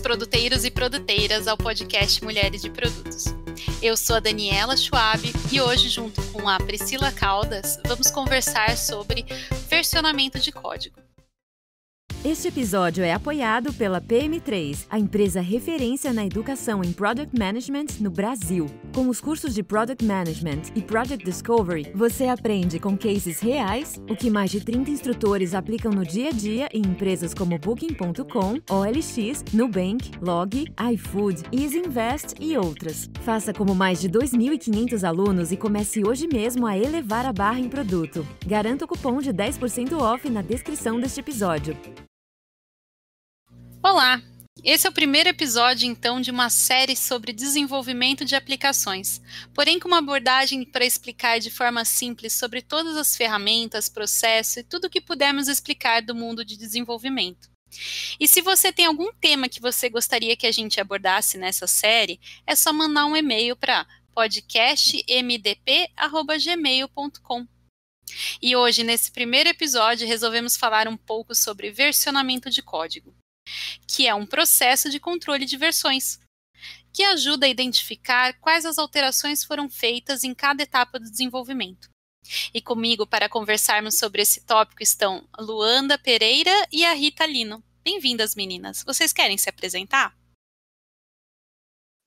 produteiros e produteiras ao podcast Mulheres de Produtos. Eu sou a Daniela Schwab e hoje, junto com a Priscila Caldas, vamos conversar sobre versionamento de código. Este episódio é apoiado pela PM3, a empresa referência na educação em Product Management no Brasil. Com os cursos de Product Management e Project Discovery, você aprende com cases reais, o que mais de 30 instrutores aplicam no dia a dia em empresas como Booking.com, OLX, Nubank, Log, iFood, EasyInvest e outras. Faça como mais de 2.500 alunos e comece hoje mesmo a elevar a barra em produto. Garanta o cupom de 10% off na descrição deste episódio. Olá! Esse é o primeiro episódio, então, de uma série sobre desenvolvimento de aplicações, porém com uma abordagem para explicar de forma simples sobre todas as ferramentas, processos e tudo o que pudermos explicar do mundo de desenvolvimento. E se você tem algum tema que você gostaria que a gente abordasse nessa série, é só mandar um e-mail para podcastmdp@gmail.com. E hoje, nesse primeiro episódio, resolvemos falar um pouco sobre versionamento de código, que é um processo de controle de versões, que ajuda a identificar quais as alterações foram feitas em cada etapa do desenvolvimento. E comigo para conversarmos sobre esse tópico estão a Luanda Pereira e a Rita Lino. Bem-vindas, meninas. Vocês querem se apresentar?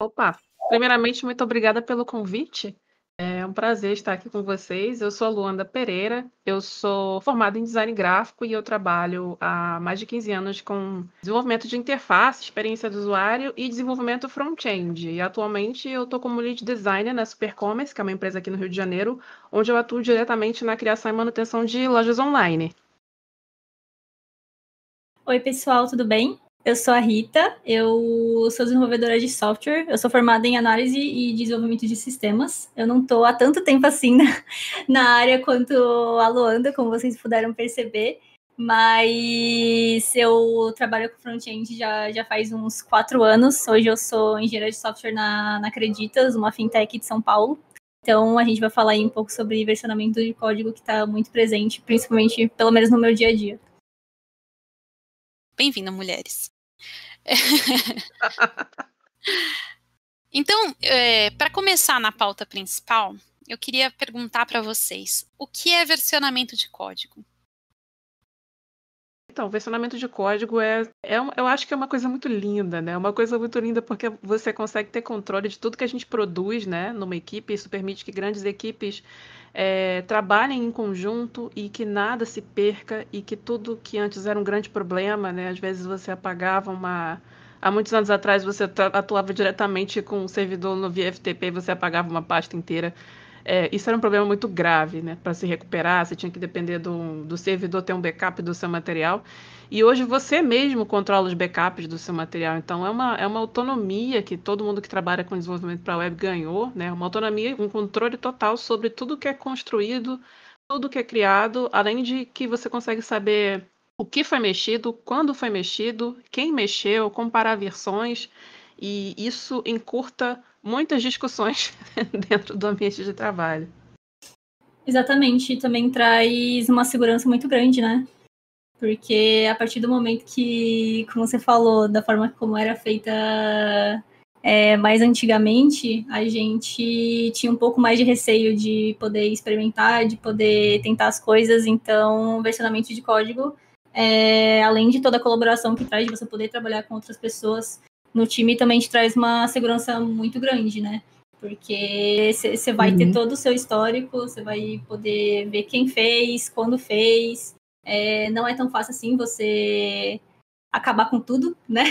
Opa! Primeiramente, muito obrigada pelo convite. É um prazer estar aqui com vocês. Eu sou a Luanda Pereira, eu sou formada em design gráfico e eu trabalho há mais de 15 anos com desenvolvimento de interface, experiência do usuário e desenvolvimento front-end. E atualmente eu estou como lead designer na Supercommerce, que é uma empresa aqui no Rio de Janeiro, onde eu atuo diretamente na criação e manutenção de lojas online. Oi, pessoal, tudo bem? Eu sou a Rita, eu sou desenvolvedora de software, eu sou formada em análise e desenvolvimento de sistemas. Eu não estou há tanto tempo assim na área quanto a Luanda, como vocês puderam perceber, mas eu trabalho com front-end já faz uns 4 anos. Hoje eu sou engenheira de software na Acreditas, uma fintech de São Paulo. Então a gente vai falar aí um pouco sobre versionamento de código que está muito presente, principalmente, pelo menos no meu dia a dia. Bem-vinda, mulheres. Então, para começar na pauta principal, eu queria perguntar para vocês, o que é versionamento de código? Então, versionamento de código eu acho que é uma coisa muito linda, né? Uma coisa muito linda porque você consegue ter controle de tudo que a gente produz, né, numa equipe. Isso permite que grandes equipes trabalhem em conjunto e que nada se perca e que tudo que antes era um grande problema, né? Às vezes você apagava Há muitos anos atrás você atuava diretamente com um servidor no via FTP e você apagava uma pasta inteira. Isso era um problema muito grave, né? Para se recuperar, você tinha que depender do servidor ter um backup do seu material. E hoje você mesmo controla os backups do seu material. Então, é uma autonomia que todo mundo que trabalha com desenvolvimento para a web ganhou, né? Uma autonomia, um controle total sobre tudo que é construído, tudo que é criado, além de que você consegue saber o que foi mexido, quando foi mexido, quem mexeu, comparar versões. E isso encurta muitas discussões dentro do ambiente de trabalho. Exatamente, também traz uma segurança muito grande, né? Porque a partir do momento que, como você falou, da forma como era feita mais antigamente, a gente tinha um pouco mais de receio de poder experimentar, de poder tentar as coisas. Então, o versionamento de código, além de toda a colaboração que traz, de você poder trabalhar com outras pessoas no time, também te traz uma segurança muito grande, né? Porque você vai ter todo o seu histórico, você vai poder ver quem fez, quando fez. Não é tão fácil assim você acabar com tudo, né?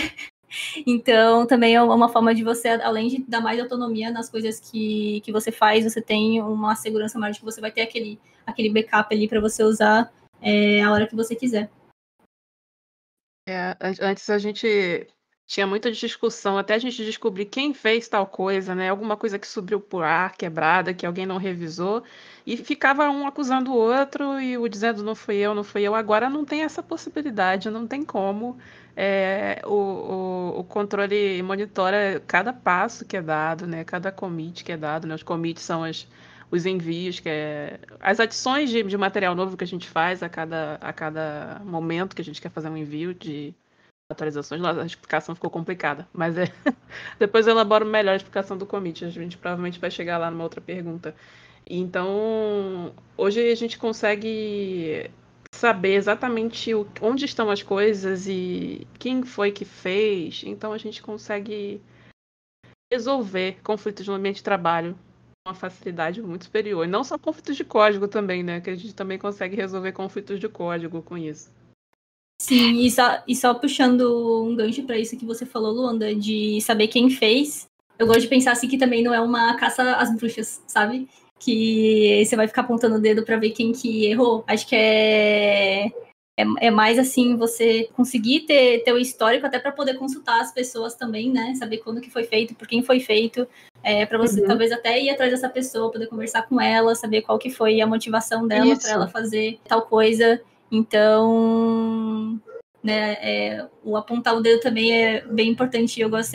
Então, também é uma forma de você, além de dar mais autonomia nas coisas que você faz, você tem uma segurança maior de que você vai ter aquele backup ali para você usar a hora que você quiser. Antes a gente tinha muita discussão até a gente descobrir quem fez tal coisa, né? Alguma coisa que subiu por ar, quebrada, que alguém não revisou, e ficava um acusando o outro e o dizendo não fui eu, não fui eu. Agora não tem essa possibilidade, não tem como. O controle monitora cada passo que é dado, né? Cada commit que é dado, né? Os commits são os envios, as adições de material novo que a gente faz a cada momento que a gente quer fazer um envio atualizações. Nossa, a explicação ficou complicada, mas depois eu elaboro melhor a explicação do commit. A gente provavelmente vai chegar lá numa outra pergunta. Então, hoje a gente consegue saber exatamente onde estão as coisas e quem foi que fez. Então, a gente consegue resolver conflitos no ambiente de trabalho com uma facilidade muito superior. E não só conflitos de código também, né? Que a gente também consegue resolver conflitos de código com isso. Sim, e só puxando um gancho para isso que você falou, Luanda, de saber quem fez, eu gosto de pensar assim que também não é uma caça às bruxas, sabe? Que você vai ficar apontando o dedo para ver quem que errou. Acho que é mais assim, você conseguir ter o histórico até para poder consultar as pessoas também, né? Saber quando que foi feito, por quem foi feito, para você talvez até ir atrás dessa pessoa, poder conversar com ela, saber qual que foi a motivação dela para ela fazer tal coisa. Então, né, o apontar o dedo também é bem importante. Eu gosto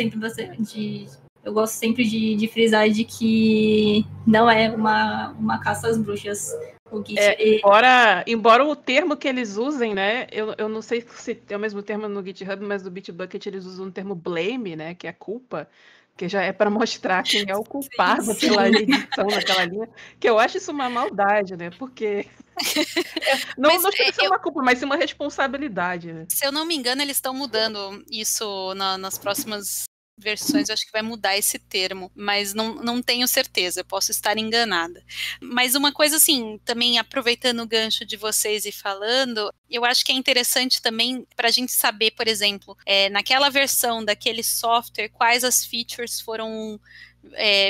sempre de frisar de que não é uma caça às bruxas. O Git, embora o termo que eles usem, né? Eu não sei se é o mesmo termo no GitHub, mas no Bitbucket eles usam o termo blame, né? Que é culpa, que já é para mostrar quem é o culpado pela edição naquela linha. Que eu acho isso uma maldade, né? Porque não chega a ser uma culpa, mas sim uma responsabilidade, né? Se eu não me engano, eles estão mudando isso nas próximas versões, eu acho que vai mudar esse termo, mas não tenho certeza, eu posso estar enganada. Mas uma coisa assim, também aproveitando o gancho de vocês e falando, eu acho que é interessante também para a gente saber, por exemplo, naquela versão daquele software, quais as features foram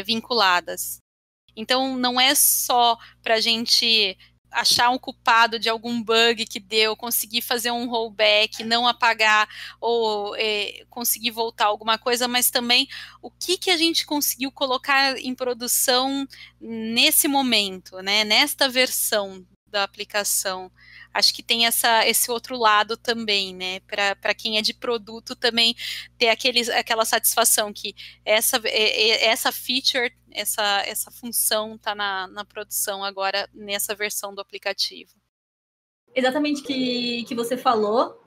vinculadas. Então, não é só para a gente achar um culpado de algum bug que deu, conseguir fazer um rollback, não apagar ou conseguir voltar alguma coisa, mas também o que a gente conseguiu colocar em produção nesse momento, né? Nesta versão da aplicação. Acho que tem esse outro lado também, né? Para quem é de produto também ter aquela satisfação que essa feature, essa função está na produção agora nessa versão do aplicativo. Exatamente que você falou,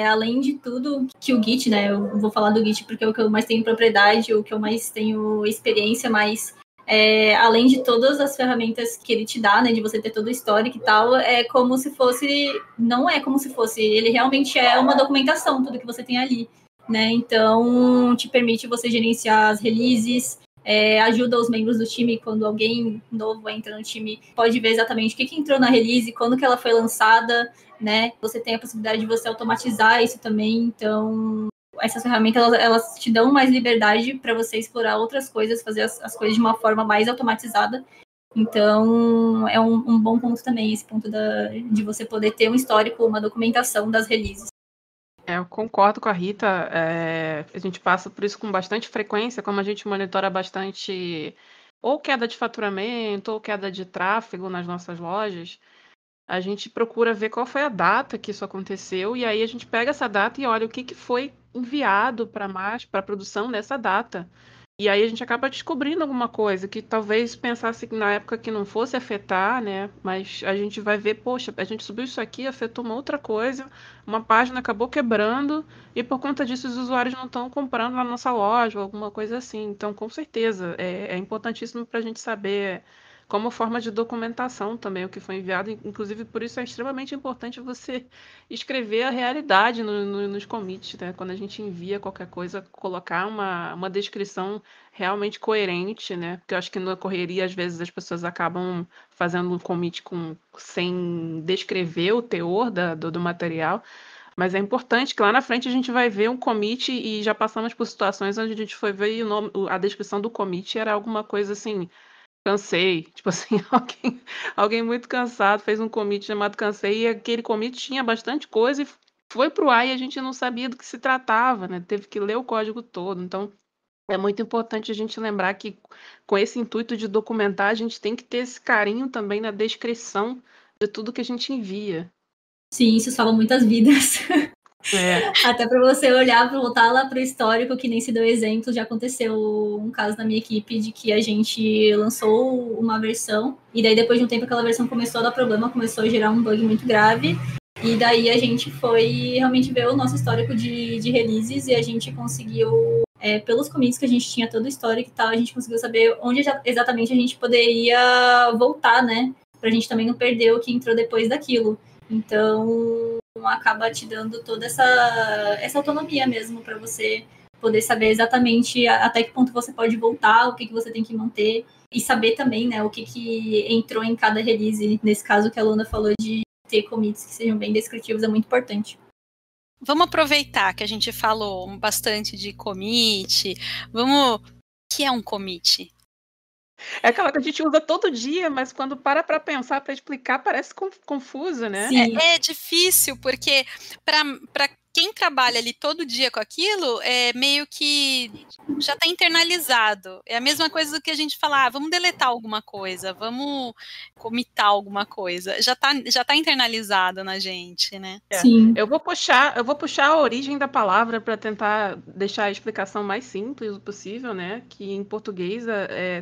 além de tudo que o Git, né? Eu vou falar do Git porque é o que eu mais tenho propriedade, o que eu mais tenho experiência, mas além de todas as ferramentas que ele te dá, né, de você ter todo o histórico e tal, não é como se fosse, ele realmente é uma documentação, tudo que você tem ali, né, então te permite você gerenciar as releases, ajuda os membros do time, quando alguém novo entra no time, pode ver exatamente o que entrou na release, quando que ela foi lançada, né, você tem a possibilidade de você automatizar isso também, então essas ferramentas, elas te dão mais liberdade para você explorar outras coisas, fazer as coisas de uma forma mais automatizada. Então, é um bom ponto também, esse ponto de você poder ter um histórico, uma documentação das releases. Eu concordo com a Rita. A gente passa por isso com bastante frequência, como a gente monitora bastante ou queda de faturamento ou queda de tráfego nas nossas lojas. A gente procura ver qual foi a data que isso aconteceu e aí a gente pega essa data e olha o que foi enviado para a produção nessa data. E aí a gente acaba descobrindo alguma coisa que talvez pensasse que na época que não fosse afetar, né? Mas a gente vai ver, poxa, a gente subiu isso aqui, afetou uma outra coisa, uma página acabou quebrando e por conta disso os usuários não estão comprando na nossa loja ou alguma coisa assim. Então, com certeza, é importantíssimo para a gente saber como forma de documentação também o que foi enviado. Inclusive, por isso é extremamente importante você escrever a realidade nos commits, né? Quando a gente envia qualquer coisa, colocar uma descrição realmente coerente, né? Porque eu acho que na correria, às vezes, as pessoas acabam fazendo um commit sem descrever o teor do material. Mas é importante que lá na frente a gente vai ver um commit e já passamos por situações onde a gente foi ver e a descrição do commit era alguma coisa assim, cansei, tipo assim, alguém muito cansado fez um commit chamado cansei e aquele commit tinha bastante coisa e foi pro ar e a gente não sabia do que se tratava, né? Teve que ler o código todo. Então, é muito importante a gente lembrar que com esse intuito de documentar, a gente tem que ter esse carinho também na descrição de tudo que a gente envia. Sim, isso salva muitas vidas. Até para você olhar, voltar lá para o histórico, que nem se deu exemplo, já aconteceu um caso na minha equipe de que a gente lançou uma versão e daí depois de um tempo aquela versão começou a dar problema, começou a gerar um bug muito grave E daí a gente foi realmente ver o nosso histórico de releases e a gente conseguiu, pelos commits que a gente tinha todo o histórico e tal, a gente conseguiu saber onde exatamente a gente poderia voltar, né? Pra gente também não perder o que entrou depois daquilo. Então, acaba te dando toda essa autonomia mesmo para você poder saber exatamente até que ponto você pode voltar, o que você tem que manter e saber também, né, o que entrou em cada release. Nesse caso que a Luna falou de ter commits que sejam bem descritivos é muito importante. Vamos aproveitar que a gente falou bastante de commit. O que é um commit? É aquela que a gente usa todo dia, mas quando para pensar, para explicar, parece confuso, né? Sim. É difícil, porque para quem trabalha ali todo dia com aquilo, é meio que já está internalizado. É a mesma coisa do que a gente falar, vamos deletar alguma coisa, vamos comitar alguma coisa. Já tá internalizado na gente, né? Sim. Eu vou puxar a origem da palavra para tentar deixar a explicação mais simples possível, né? Que em português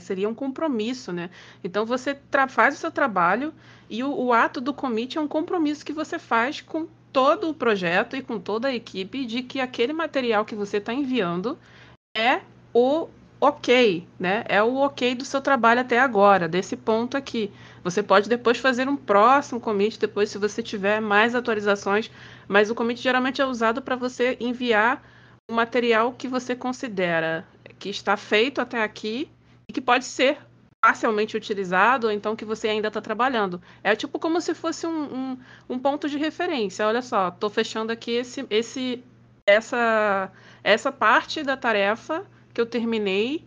seria um compromisso, né? Então você faz o seu trabalho e o ato do commit é um compromisso que você faz com todo o projeto e com toda a equipe de que aquele material que você está enviando é o ok, né? É o ok do seu trabalho até agora, desse ponto aqui. Você pode depois fazer um próximo commit, depois se você tiver mais atualizações, mas o commit geralmente é usado para você enviar o material que você considera que está feito até aqui e que pode ser parcialmente utilizado, ou então que você ainda está trabalhando. É tipo como se fosse um ponto de referência. Olha só, estou fechando aqui essa parte da tarefa que eu terminei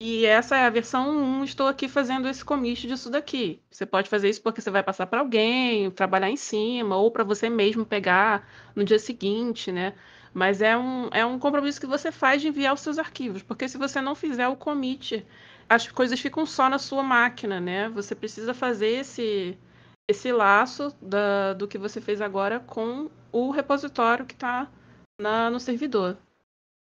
e essa é a versão 1, estou aqui fazendo esse commit disso daqui. Você pode fazer isso porque você vai passar para alguém, trabalhar em cima, ou para você mesmo pegar no dia seguinte, né? Mas é um compromisso que você faz de enviar os seus arquivos, porque se você não fizer o commit, as coisas ficam só na sua máquina, né? Você precisa fazer esse laço do que você fez agora com o repositório que está no servidor.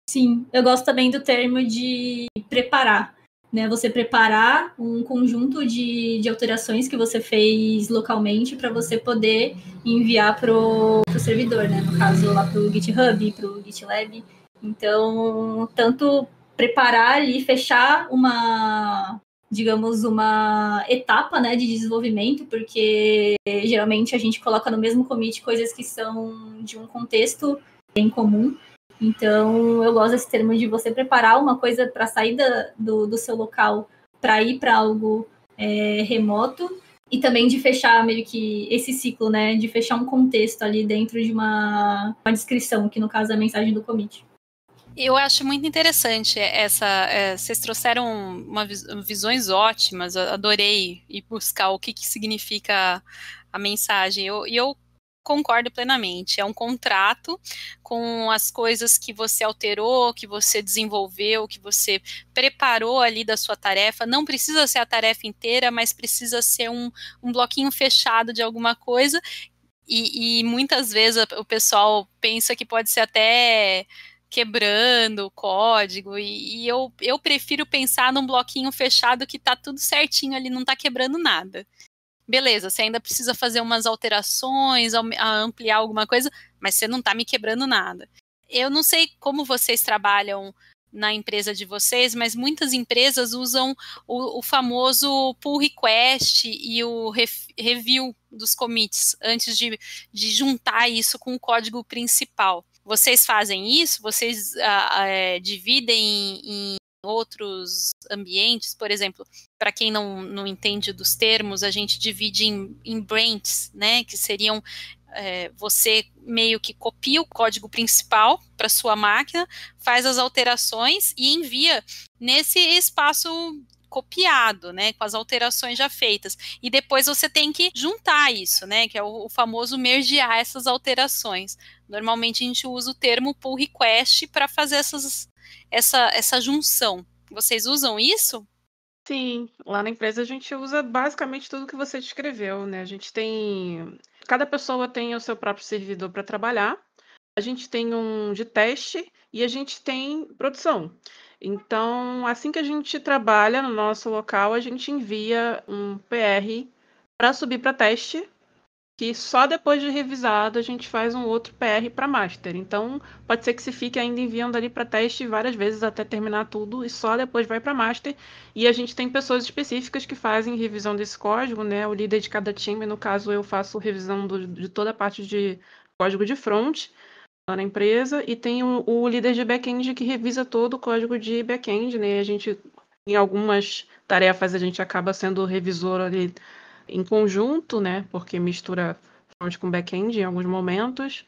Sim, eu gosto também do termo de preparar, né? Você preparar um conjunto de alterações que você fez localmente para você poder enviar pro servidor, né? No caso, lá pro GitHub, pro GitLab. Então, tanto preparar ali, fechar digamos, uma etapa, né, de desenvolvimento, porque geralmente a gente coloca no mesmo commit coisas que são de um contexto em comum. Então, eu gosto desse termo de você preparar uma coisa para sair do seu local para ir para algo remoto e também de fechar meio que esse ciclo, né? De fechar um contexto ali dentro de uma descrição, que no caso é a mensagem do commit. Eu acho muito interessante vocês trouxeram visões ótimas, eu adorei ir buscar o que significa a mensagem, e eu concordo plenamente, é um contrato com as coisas que você alterou, que você desenvolveu, que você preparou ali da sua tarefa, não precisa ser a tarefa inteira, mas precisa ser um bloquinho fechado de alguma coisa, e muitas vezes o pessoal pensa que pode ser até quebrando o código, e eu prefiro pensar num bloquinho fechado que tá tudo certinho ali, não tá quebrando nada. Beleza, você ainda precisa fazer umas alterações, ampliar alguma coisa, mas você não tá me quebrando nada. Eu não sei como vocês trabalham na empresa de vocês, mas muitas empresas usam o famoso pull request e o review dos commits antes de juntar isso com o código principal. Vocês fazem isso? Vocês dividem em outros ambientes? Por exemplo, para quem não entende dos termos, a gente divide em branches, né? Que seriam você meio que copia o código principal para sua máquina, faz as alterações e envia nesse espaço copiado, né, com as alterações já feitas. E depois você tem que juntar isso, né, que é o famoso mergear essas alterações. Normalmente a gente usa o termo pull request para fazer essa junção. Vocês usam isso? Sim, lá na empresa a gente usa basicamente tudo que você descreveu, né? A gente tem. Cada pessoa tem o seu próprio servidor para trabalhar. A gente tem um de teste e a gente tem produção. Então, assim que a gente trabalha no nosso local, a gente envia um PR para subir para teste, que só depois de revisado a gente faz um outro PR para master. Então, pode ser que se fique ainda enviando ali para teste várias vezes até terminar tudo e só depois vai para master. E a gente tem pessoas específicas que fazem revisão desse código, né? O líder de cada time, no caso, eu faço revisão de toda a parte de código de front lá na empresa, e tem o líder de back-end que revisa todo o código de back-end, né? A gente, em algumas tarefas, a gente acaba sendo revisor ali em conjunto, né? Porque mistura front com back-end em alguns momentos.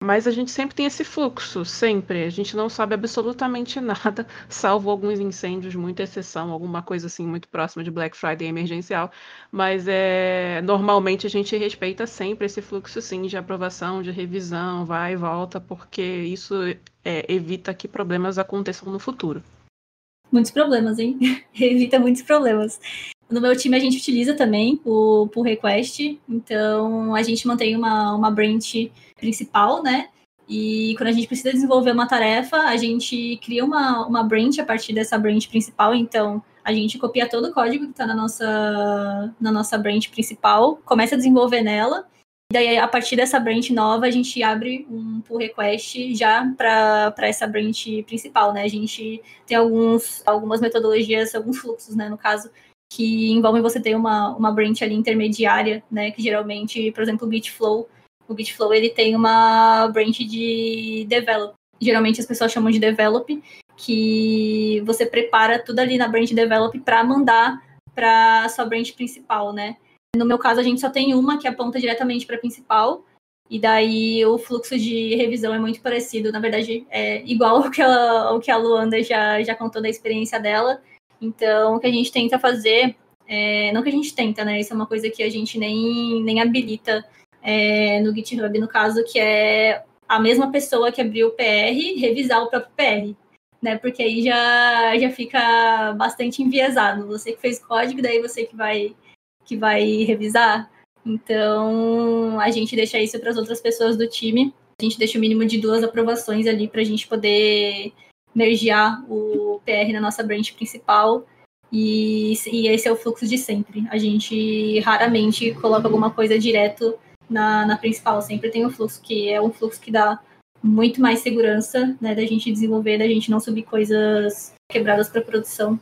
Mas a gente sempre tem esse fluxo, sempre. A gente não sabe absolutamente nada, salvo alguns incêndios, muita exceção, alguma coisa assim muito próxima de Black Friday emergencial. Mas normalmente a gente respeita sempre esse fluxo, sim, de aprovação, de revisão, vai e volta, porque isso evita que problemas aconteçam no futuro. Muitos problemas, hein? Evita muitos problemas. No meu time a gente utiliza também o pull request, então a gente mantém uma branch principal, né? E quando a gente precisa desenvolver uma tarefa, a gente cria uma branch a partir dessa branch principal, então a gente copia todo o código que está na nossa branch principal, começa a desenvolver nela, e daí a partir dessa branch nova a gente abre um pull request já para essa branch principal, né? A gente tem algumas metodologias, alguns fluxos, né, no caso, que envolvem você ter uma branch ali intermediária, né, que geralmente, por exemplo, o Git Flow, ele tem uma branch de develop. Geralmente as pessoas chamam de develop, que você prepara tudo ali na branch develop para mandar para a sua branch principal, né. No meu caso, a gente só tem uma que aponta diretamente para a principal, e daí o fluxo de revisão é muito parecido. Na verdade, é igual ao que a Luanda já contou da experiência dela. Então, o que a gente tenta fazer, não que a gente tenta, né? Isso é uma coisa que a gente nem habilita no GitHub, no caso, que é a mesma pessoa que abriu o PR revisar o próprio PR, né? Porque aí já fica bastante enviesado. Você que fez código, daí você que vai revisar. Então, a gente deixa isso para as outras pessoas do time. A gente deixa o mínimo de 2 aprovações ali para a gente poder mergear o PR na nossa branch principal, e esse é o fluxo de sempre. A gente raramente coloca alguma coisa direto na principal, sempre tem um fluxo que é um fluxo que dá muito mais segurança, né, da gente desenvolver, da gente não subir coisas quebradas para produção.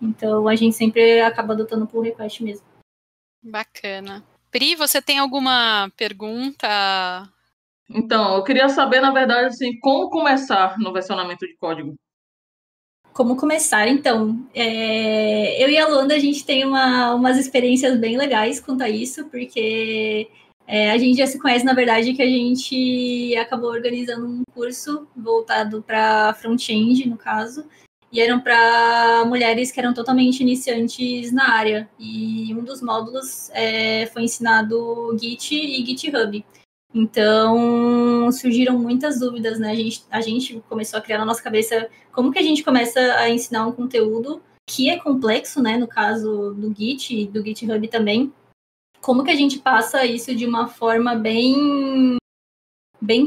Então a gente sempre acaba adotando pull request mesmo. Bacana. Pri, você tem alguma pergunta? Então, eu queria saber, na verdade, assim, como começar no versionamento de código. Como começar? Então, eu e a Luanda, a gente tem umas experiências bem legais quanto a isso, porque a gente já se conhece, na verdade, que a gente acabou organizando um curso voltado para front-end, no caso, e eram para mulheres que eram totalmente iniciantes na área. E um dos módulos foi ensinado Git e GitHub. Então, surgiram muitas dúvidas, né? A gente começou a criar na nossa cabeça como que a gente começa a ensinar um conteúdo que é complexo, né? No caso do Git e do GitHub também. Como que a gente passa isso de uma forma bem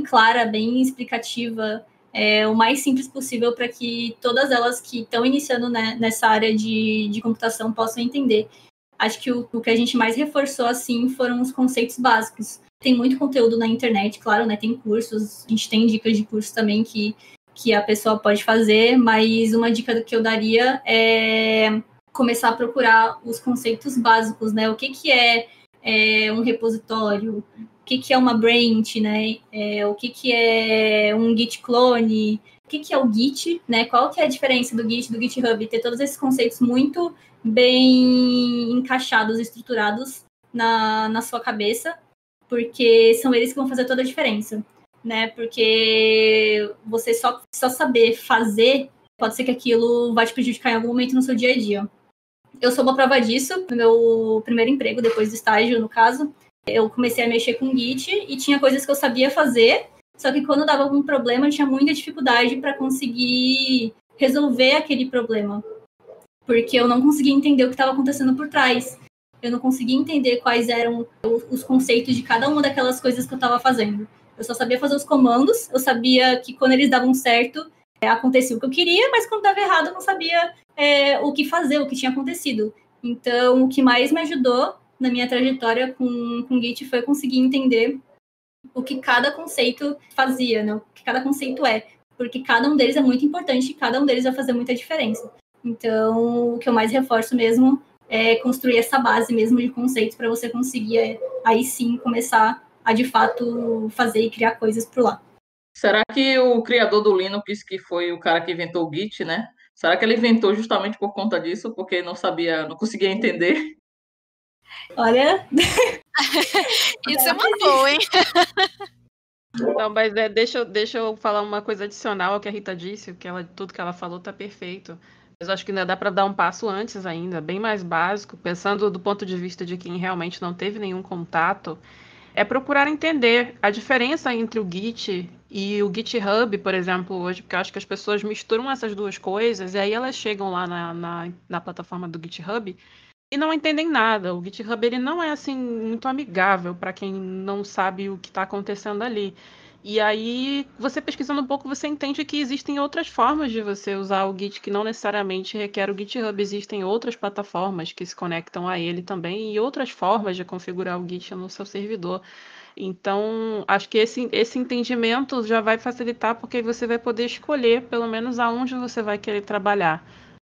clara, bem explicativa, o mais simples possível para que todas elas que estão iniciando, né, nessa área de computação possam entender. Acho que o que a gente mais reforçou, assim, foram os conceitos básicos. Tem muito conteúdo na internet, claro, né? Tem cursos, a gente tem dicas de curso também que a pessoa pode fazer, mas uma dica que eu daria é começar a procurar os conceitos básicos, né? O que é um repositório, o que é uma branch, né? O que é um Git clone, o que é o Git, né? Qual que é a diferença do Git, do GitHub? Ter todos esses conceitos muito bem encaixados, estruturados na sua cabeça, porque são eles que vão fazer toda a diferença, né? Porque você só saber fazer, pode ser que aquilo vai te prejudicar em algum momento no seu dia a dia. Eu sou uma prova disso. No meu primeiro emprego, depois do estágio, no caso, eu comecei a mexer com Git e tinha coisas que eu sabia fazer, só que quando dava algum problema, eu tinha muita dificuldade para conseguir resolver aquele problema, porque eu não conseguia entender o que estava acontecendo por trás. Eu não conseguia entender quais eram os conceitos de cada uma daquelas coisas que eu estava fazendo. Eu só sabia fazer os comandos, eu sabia que quando eles davam certo, acontecia o que eu queria, mas quando dava errado, eu não sabia o que fazer, o que tinha acontecido. Então, o que mais me ajudou na minha trajetória com Git foi conseguir entender o que cada conceito fazia, né? O que cada conceito é. Porque cada um deles é muito importante e cada um deles vai fazer muita diferença. Então, o que eu mais reforço mesmo é construir essa base mesmo de conceitos para você conseguir, aí sim, começar a, de fato, fazer e criar coisas por lá. Será que o criador do Linux, que foi o cara que inventou o Git, né? Será que ele inventou justamente por conta disso, porque não sabia, não conseguia entender? Olha, Isso é uma boa, hein? Não, mas deixa eu falar uma coisa adicional ao que a Rita disse, que tudo que ela falou tá perfeito. Mas eu acho que ainda dá para dar um passo antes ainda, bem mais básico, pensando do ponto de vista de quem realmente não teve nenhum contato, é procurar entender a diferença entre o Git e o GitHub, por exemplo, hoje, porque eu acho que as pessoas misturam essas duas coisas e aí elas chegam lá na plataforma do GitHub e não entendem nada. O GitHub ele não é assim muito amigável para quem não sabe o que está acontecendo ali. E aí, você pesquisando um pouco, você entende que existem outras formas de você usar o Git que não necessariamente requer o GitHub. Existem outras plataformas que se conectam a ele também e outras formas de configurar o Git no seu servidor. Então, acho que esse entendimento já vai facilitar porque você vai poder escolher pelo menos aonde você vai querer trabalhar.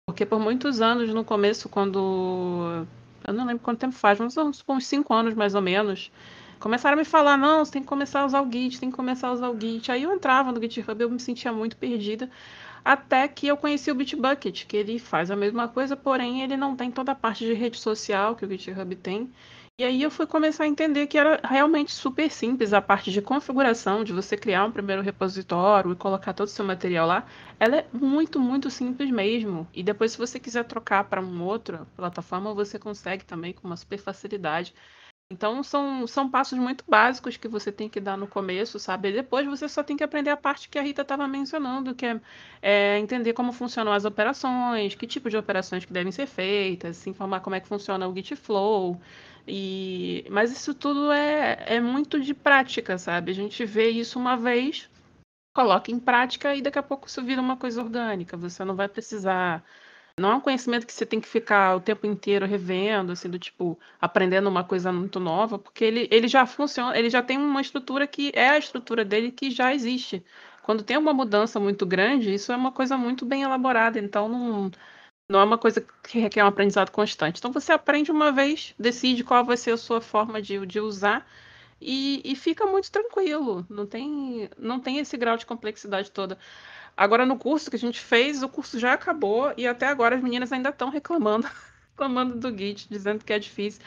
Porque por muitos anos, no começo, quando... Eu não lembro quanto tempo faz, mas uns 5 anos mais ou menos. Começaram a me falar, não, você tem que começar a usar o Git, tem que começar a usar o Git. Aí eu entrava no GitHub, eu me sentia muito perdida. Até que eu conheci o Bitbucket, que ele faz a mesma coisa, porém ele não tem toda a parte de rede social que o GitHub tem. E aí eu fui começar a entender que era realmente super simples a parte de configuração, de você criar um primeiro repositório e colocar todo o seu material lá. Ela é muito, muito simples mesmo. E depois, se você quiser trocar para uma outra plataforma, você consegue também com uma super facilidade. Então, são passos muito básicos que você tem que dar no começo, sabe? E depois você só tem que aprender a parte que a Rita estava mencionando, que é entender como funcionam as operações, que tipo de operações que devem ser feitas, se informar como é que funciona o Git Flow. Mas isso tudo é muito de prática, sabe? A gente vê isso uma vez, coloca em prática e daqui a pouco isso vira uma coisa orgânica. Você não vai precisar. Não é um conhecimento que você tem que ficar o tempo inteiro revendo, assim, do tipo, aprendendo uma coisa muito nova, porque ele já funciona, ele já tem uma estrutura que é a estrutura dele que já existe. Quando tem uma mudança muito grande, isso é uma coisa muito bem elaborada, então não é uma coisa que requer um aprendizado constante. Então você aprende uma vez, decide qual vai ser a sua forma de usar e fica muito tranquilo. Não tem esse grau de complexidade toda. Agora, no curso que a gente fez, o curso já acabou e até agora as meninas ainda estão reclamando, reclamando do Git, dizendo que é difícil.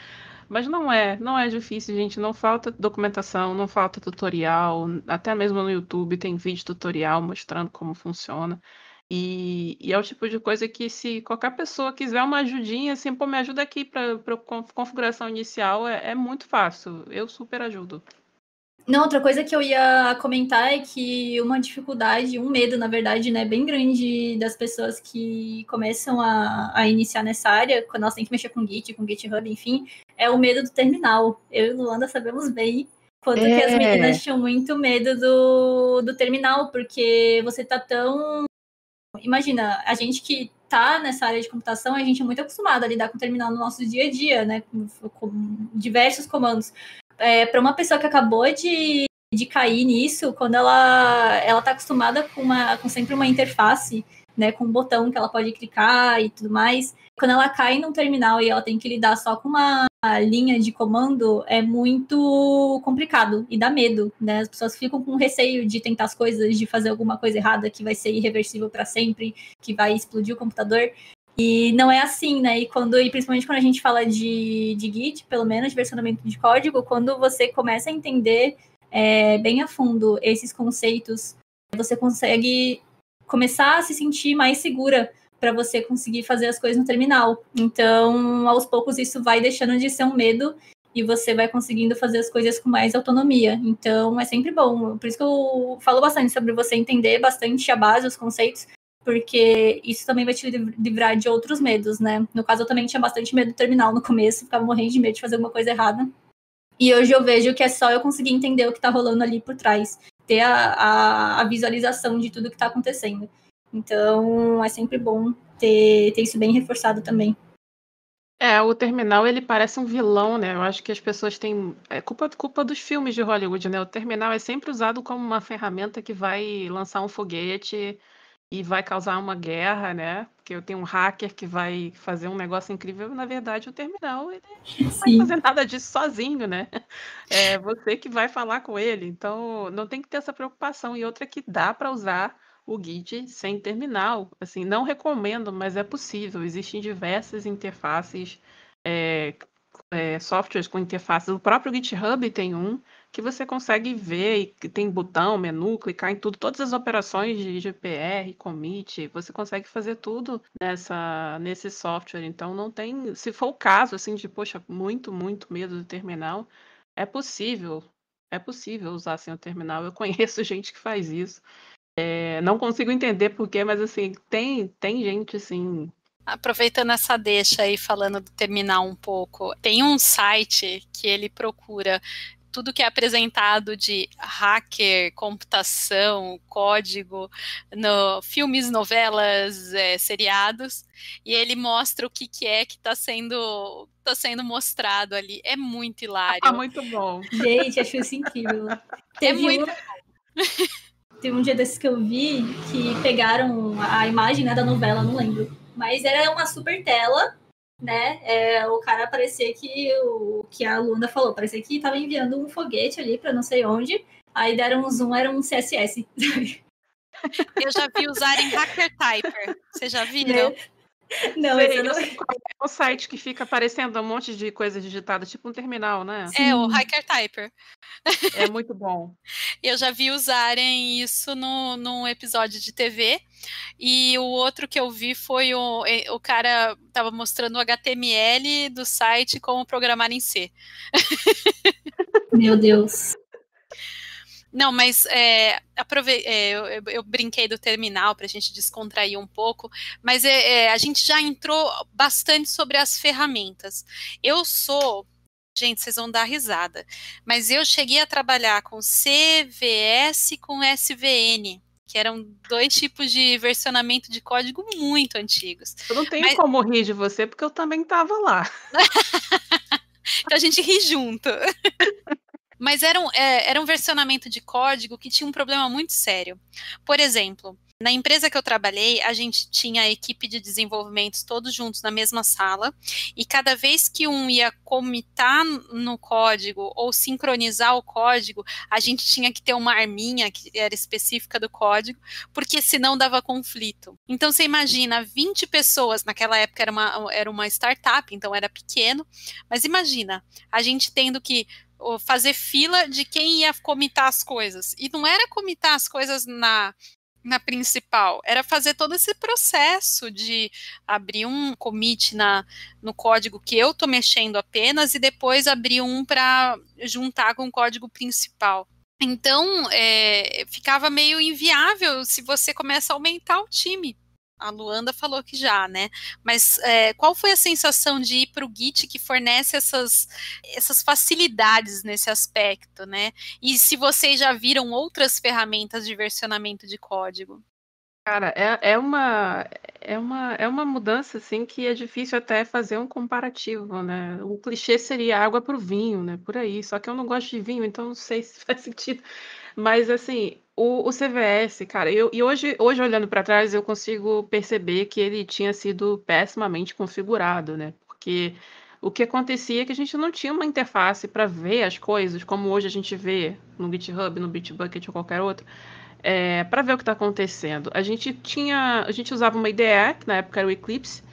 Mas não é difícil, gente. Não falta documentação, não falta tutorial. Até mesmo no YouTube tem vídeo tutorial mostrando como funciona. E é o tipo de coisa que se qualquer pessoa quiser uma ajudinha, assim, pô, me ajuda aqui para configuração inicial, é muito fácil. Eu super ajudo. Não, outra coisa que eu ia comentar é que uma dificuldade, um medo, na verdade, né, bem grande das pessoas que começam a iniciar nessa área, quando elas têm que mexer com Git, com GitHub, enfim, é o medo do terminal. Eu e Luanda sabemos bem quanto que as meninas tinham muito medo do terminal, porque você tá tão... Imagina, a gente que tá nessa área de computação, a gente é muito acostumado a lidar com o terminal no nosso dia a dia, né, com diversos comandos. Para uma pessoa que acabou de cair nisso, quando ela tá acostumada com sempre uma interface, né, com um botão que ela pode clicar e tudo mais, quando ela cai num terminal e ela tem que lidar só com uma linha de comando, é muito complicado e dá medo, né? As pessoas ficam com receio de tentar as coisas, de fazer alguma coisa errada que vai ser irreversível para sempre, que vai explodir o computador. E não é assim, né? E principalmente quando a gente fala de Git, pelo menos, de versionamento de código, quando você começa a entender bem a fundo esses conceitos, você consegue começar a se sentir mais segura para você conseguir fazer as coisas no terminal. Então, aos poucos, isso vai deixando de ser um medo e você vai conseguindo fazer as coisas com mais autonomia. Então, é sempre bom. Por isso que eu falo bastante sobre você entender bastante a base, os conceitos, porque isso também vai te livrar de outros medos, né? No caso, eu também tinha bastante medo do terminal no começo, ficava morrendo de medo de fazer alguma coisa errada. E hoje eu vejo que é só eu conseguir entender o que tá rolando ali por trás, ter a visualização de tudo que tá acontecendo. Então, é sempre bom ter isso bem reforçado também. O terminal ele parece um vilão, né? Eu acho que as pessoas têm. É culpa dos filmes de Hollywood, né? O terminal é sempre usado como uma ferramenta que vai lançar um foguete e vai causar uma guerra, né? Porque eu tenho um hacker que vai fazer um negócio incrível. Na verdade, o terminal ele não vai Sim. fazer nada disso sozinho, né? É você que vai falar com ele. Então, não tem que ter essa preocupação. E outra que dá para usar o Git sem terminal. Assim, não recomendo, mas é possível. Existem diversas interfaces, é, softwares com interfaces. O próprio GitHub tem um que você consegue ver, e que tem botão, menu, clicar em tudo, todas as operações de GPR, commit, você consegue fazer tudo nesse software. Então não tem, se for o caso assim de, poxa, muito, muito medo do terminal, é possível. É possível usar sem o terminal. Eu conheço gente que faz isso. Não consigo entender por quê, mas assim, tem gente assim. Aproveitando essa deixa aí, falando do terminal um pouco, tem um site que ele procura tudo que é apresentado de hacker, computação, código, filmes, novelas, seriados, e ele mostra o que é que está sendo mostrado ali. É muito hilário. Muito bom. Gente, acho isso incrível. Muito Teve um dia desses que eu vi que pegaram a imagem, né, da novela, não lembro. Mas era uma super tela, né? O cara parecia que a Luanda falou, parecia que estava enviando um foguete ali para não sei onde. Aí deram um zoom, era um CSS. Eu já vi usarem Hacker Typer. Vocês já viram? Né? Não, Sei, esse eu não. é o site que fica aparecendo um monte de coisa digitada, tipo um terminal, né? O Hacker Typer. É muito bom. Eu já vi usarem isso num episódio de TV. E o outro que eu vi foi o cara estava mostrando o HTML do site como programar em C. Meu Deus. Não, mas eu brinquei do terminal para a gente descontrair um pouco, mas a gente já entrou bastante sobre as ferramentas. Gente, vocês vão dar risada, mas eu cheguei a trabalhar com CVS e com SVN, que eram 2 tipos de versionamento de código muito antigos. Eu não tenho como rir de você, porque eu também estava lá. Então a gente ri junto. Mas era um versionamento de código que tinha um problema muito sério. Por exemplo, na empresa que eu trabalhei, a gente tinha a equipe de desenvolvimento todos juntos na mesma sala, e cada vez que um ia comitar no código ou sincronizar o código, a gente tinha que ter uma arminha que era específica do código, porque senão dava conflito. Então você imagina, 20 pessoas, naquela época era uma startup, então era pequeno, mas imagina, a gente tendo que fazer fila de quem ia comitar as coisas. E não era comitar as coisas na principal, era fazer todo esse processo de abrir um commit no código que eu estou mexendo apenas e depois abrir um para juntar com o código principal. Então, ficava meio inviável se você começa a aumentar o time. A Luanda falou que já, né? Mas qual foi a sensação de ir para o Git que fornece essas facilidades nesse aspecto, né? E se vocês já viram outras ferramentas de versionamento de código? Cara, é uma mudança assim que é difícil até fazer um comparativo, né? O clichê seria água para o vinho, né? Por aí. Só que eu não gosto de vinho, então não sei se faz sentido. Mas assim, o CVS, cara, e hoje olhando para trás eu consigo perceber que ele tinha sido pessimamente configurado, né? Porque o que acontecia é que a gente não tinha uma interface para ver as coisas, como hoje a gente vê no GitHub, no Bitbucket ou qualquer outro, para ver o que está acontecendo. A gente usava uma IDE, que na época era o Eclipse,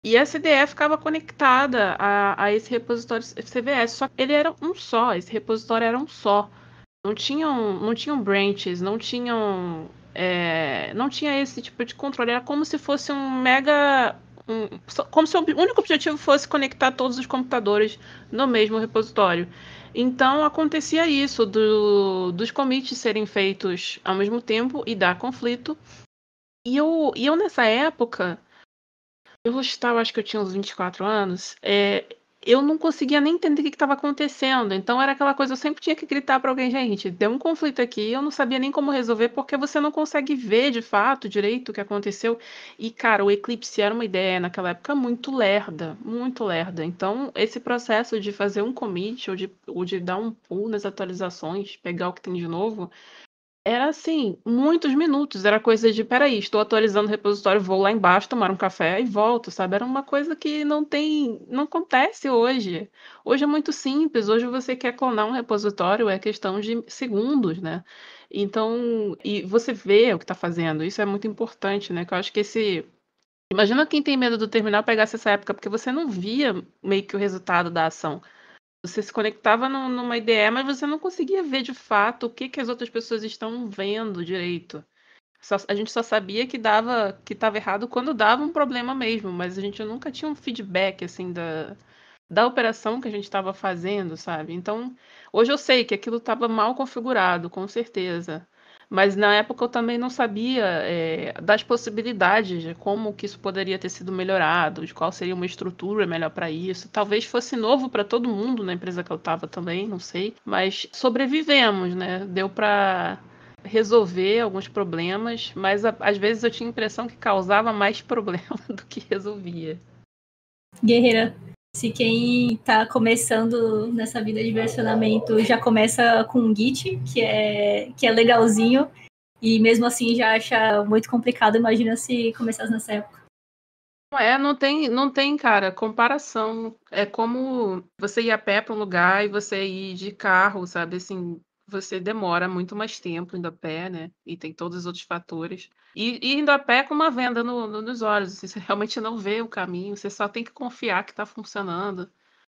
e essa IDE ficava conectada a esse repositório CVS, só que ele era um só, esse repositório era um só. Não tinham branches, não tinha esse tipo de controle. Era como se fosse como se o único objetivo fosse conectar todos os computadores no mesmo repositório. Então acontecia isso dos commits serem feitos ao mesmo tempo e dar conflito. E eu nessa época, eu acho que eu tinha uns 24 anos, eu não conseguia nem entender o que estava acontecendo. Então era aquela coisa, eu sempre tinha que gritar para alguém, gente, deu um conflito aqui, eu não sabia nem como resolver, porque você não consegue ver de fato direito o que aconteceu. E, cara, o Eclipse era uma ideia naquela época muito lerda, muito lerda. Então, esse processo de fazer um commit ou de dar um pull nas atualizações, pegar o que tem de novo, era assim, muitos minutos. Era coisa de, peraí, estou atualizando o repositório, vou lá embaixo tomar um café e volto, sabe? Era uma coisa que não acontece hoje. Hoje é muito simples. Hoje você quer clonar um repositório, é questão de segundos, né? Então, e você vê o que está fazendo. Isso é muito importante, né? Que eu acho que esse. Imagina quem tem medo do terminal pegasse essa época, porque você não via meio que o resultado da ação. Você se conectava numa IDE, mas você não conseguia ver de fato o que as outras pessoas estão vendo direito. A gente só sabia que estava errado quando dava um problema mesmo, mas a gente nunca tinha um feedback assim da operação que a gente estava fazendo, sabe? Então, hoje eu sei que aquilo estava mal configurado, com certeza. Mas na época eu também não sabia das possibilidades, de como que isso poderia ter sido melhorado, de qual seria uma estrutura melhor para isso. Talvez fosse novo para todo mundo na empresa que eu estava também, não sei. Mas sobrevivemos, né? Deu para resolver alguns problemas, mas às vezes eu tinha a impressão que causava mais problema do que resolvia. Guerreira, se quem tá começando nessa vida de versionamento já começa com um Git, que é legalzinho, e mesmo assim já acha muito complicado, imagina se começasse nessa época. Não tem, cara, comparação. É como você ir a pé para um lugar e você ir de carro, sabe? Assim, você demora muito mais tempo indo a pé, né? E tem todos os outros fatores. E indo a pé com uma venda nos olhos, assim, você realmente não vê o caminho, você só tem que confiar que está funcionando.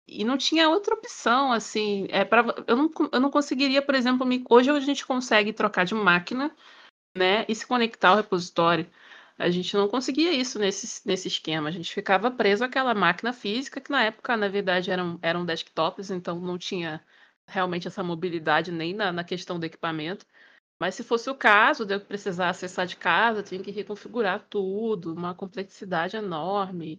E não tinha outra opção, assim. Eu não conseguiria, por exemplo, hoje a gente consegue trocar de máquina, né, e se conectar ao repositório. A gente não conseguia isso nesse esquema. A gente ficava preso àquela máquina física, que na época, na verdade, eram desktops, então não tinha realmente essa mobilidade nem na questão do equipamento. Mas se fosse o caso de eu precisar acessar de casa, eu tinha que reconfigurar tudo, uma complexidade enorme.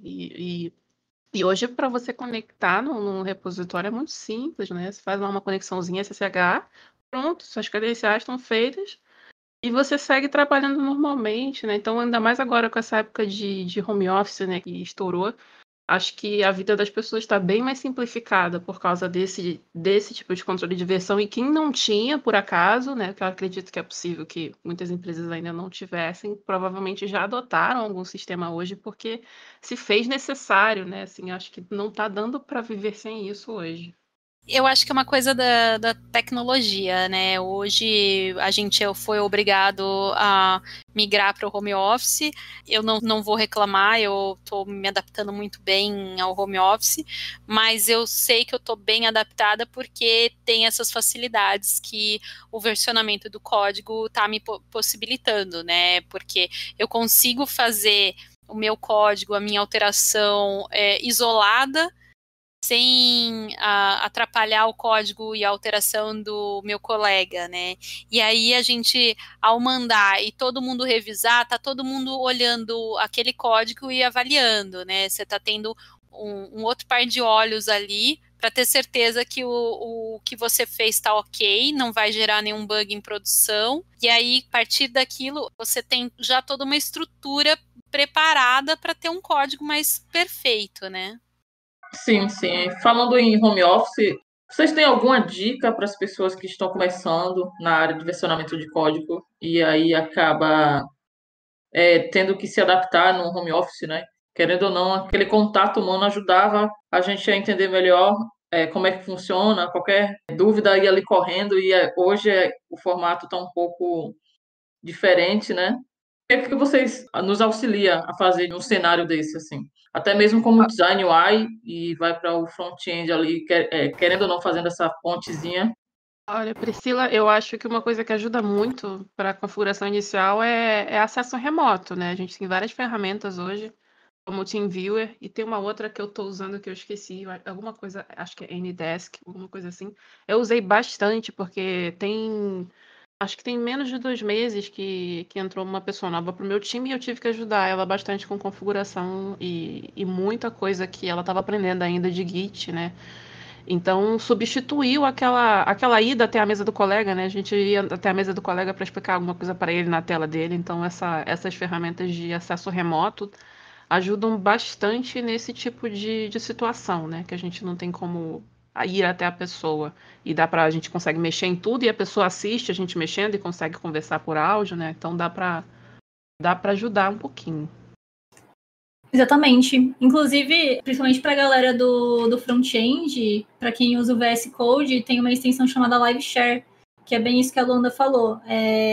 E hoje, para você conectar num repositório, é muito simples, né? Você faz lá uma conexãozinha SSH, pronto, suas credenciais estão feitas. E você segue trabalhando normalmente, né? Então, ainda mais agora com essa época de home office, né, que estourou, acho que a vida das pessoas está bem mais simplificada por causa desse tipo de controle de versão. E quem não tinha, por acaso, né, que eu acredito que é possível que muitas empresas ainda não tivessem, provavelmente já adotaram algum sistema hoje, porque se fez necessário, né? Assim, acho que não está dando para viver sem isso hoje. Eu acho que é uma coisa da tecnologia, né? Hoje a gente foi obrigado a migrar para o home office. Eu não vou reclamar, eu estou me adaptando muito bem ao home office, mas eu sei que eu estou bem adaptada porque tem essas facilidades que o versionamento do código está me possibilitando, né? Porque eu consigo fazer o meu código, a minha alteração isolada, sem atrapalhar o código e a alteração do meu colega, né? E aí a gente, ao mandar e todo mundo revisar, tá todo mundo olhando aquele código e avaliando, né? Você tá tendo um outro par de olhos ali para ter certeza que o que você fez está ok, não vai gerar nenhum bug em produção. E aí, a partir daquilo, você tem já toda uma estrutura preparada para ter um código mais perfeito, né? Sim, sim. Falando em home office, vocês têm alguma dica para as pessoas que estão começando na área de versionamento de código e aí acaba tendo que se adaptar no home office, né? Querendo ou não, aquele contato humano ajudava a gente a entender melhor como é que funciona, qualquer dúvida ia ali correndo e hoje o formato está um pouco diferente, né? O que é que vocês nos auxilia a fazer um cenário desse, assim? Até mesmo como design UI e vai para o front-end ali, querendo ou não, fazendo essa pontezinha. Olha, Priscila, eu acho que uma coisa que ajuda muito para a configuração inicial é acesso remoto, né? A gente tem várias ferramentas hoje, como o TeamViewer, e tem uma outra que eu estou usando que eu esqueci, alguma coisa, acho que é Ndesk, alguma coisa assim. Eu usei bastante porque tem Acho que tem menos de 2 meses que entrou uma pessoa nova pro meu time e eu tive que ajudar ela bastante com configuração e muita coisa que ela estava aprendendo ainda de Git, né? Então substituiu aquela ida até a mesa do colega, né? A gente ia até a mesa do colega para explicar alguma coisa para ele na tela dele. Então essas ferramentas de acesso remoto ajudam bastante nesse tipo de situação, né? Que a gente não tem como ir até a pessoa e a gente consegue mexer em tudo e a pessoa assiste a gente mexendo e consegue conversar por áudio, né? Então dá para ajudar um pouquinho. Exatamente. Inclusive, principalmente para a galera do front-end, para quem usa o VS Code, tem uma extensão chamada Live Share, que é bem isso que a Luanda falou.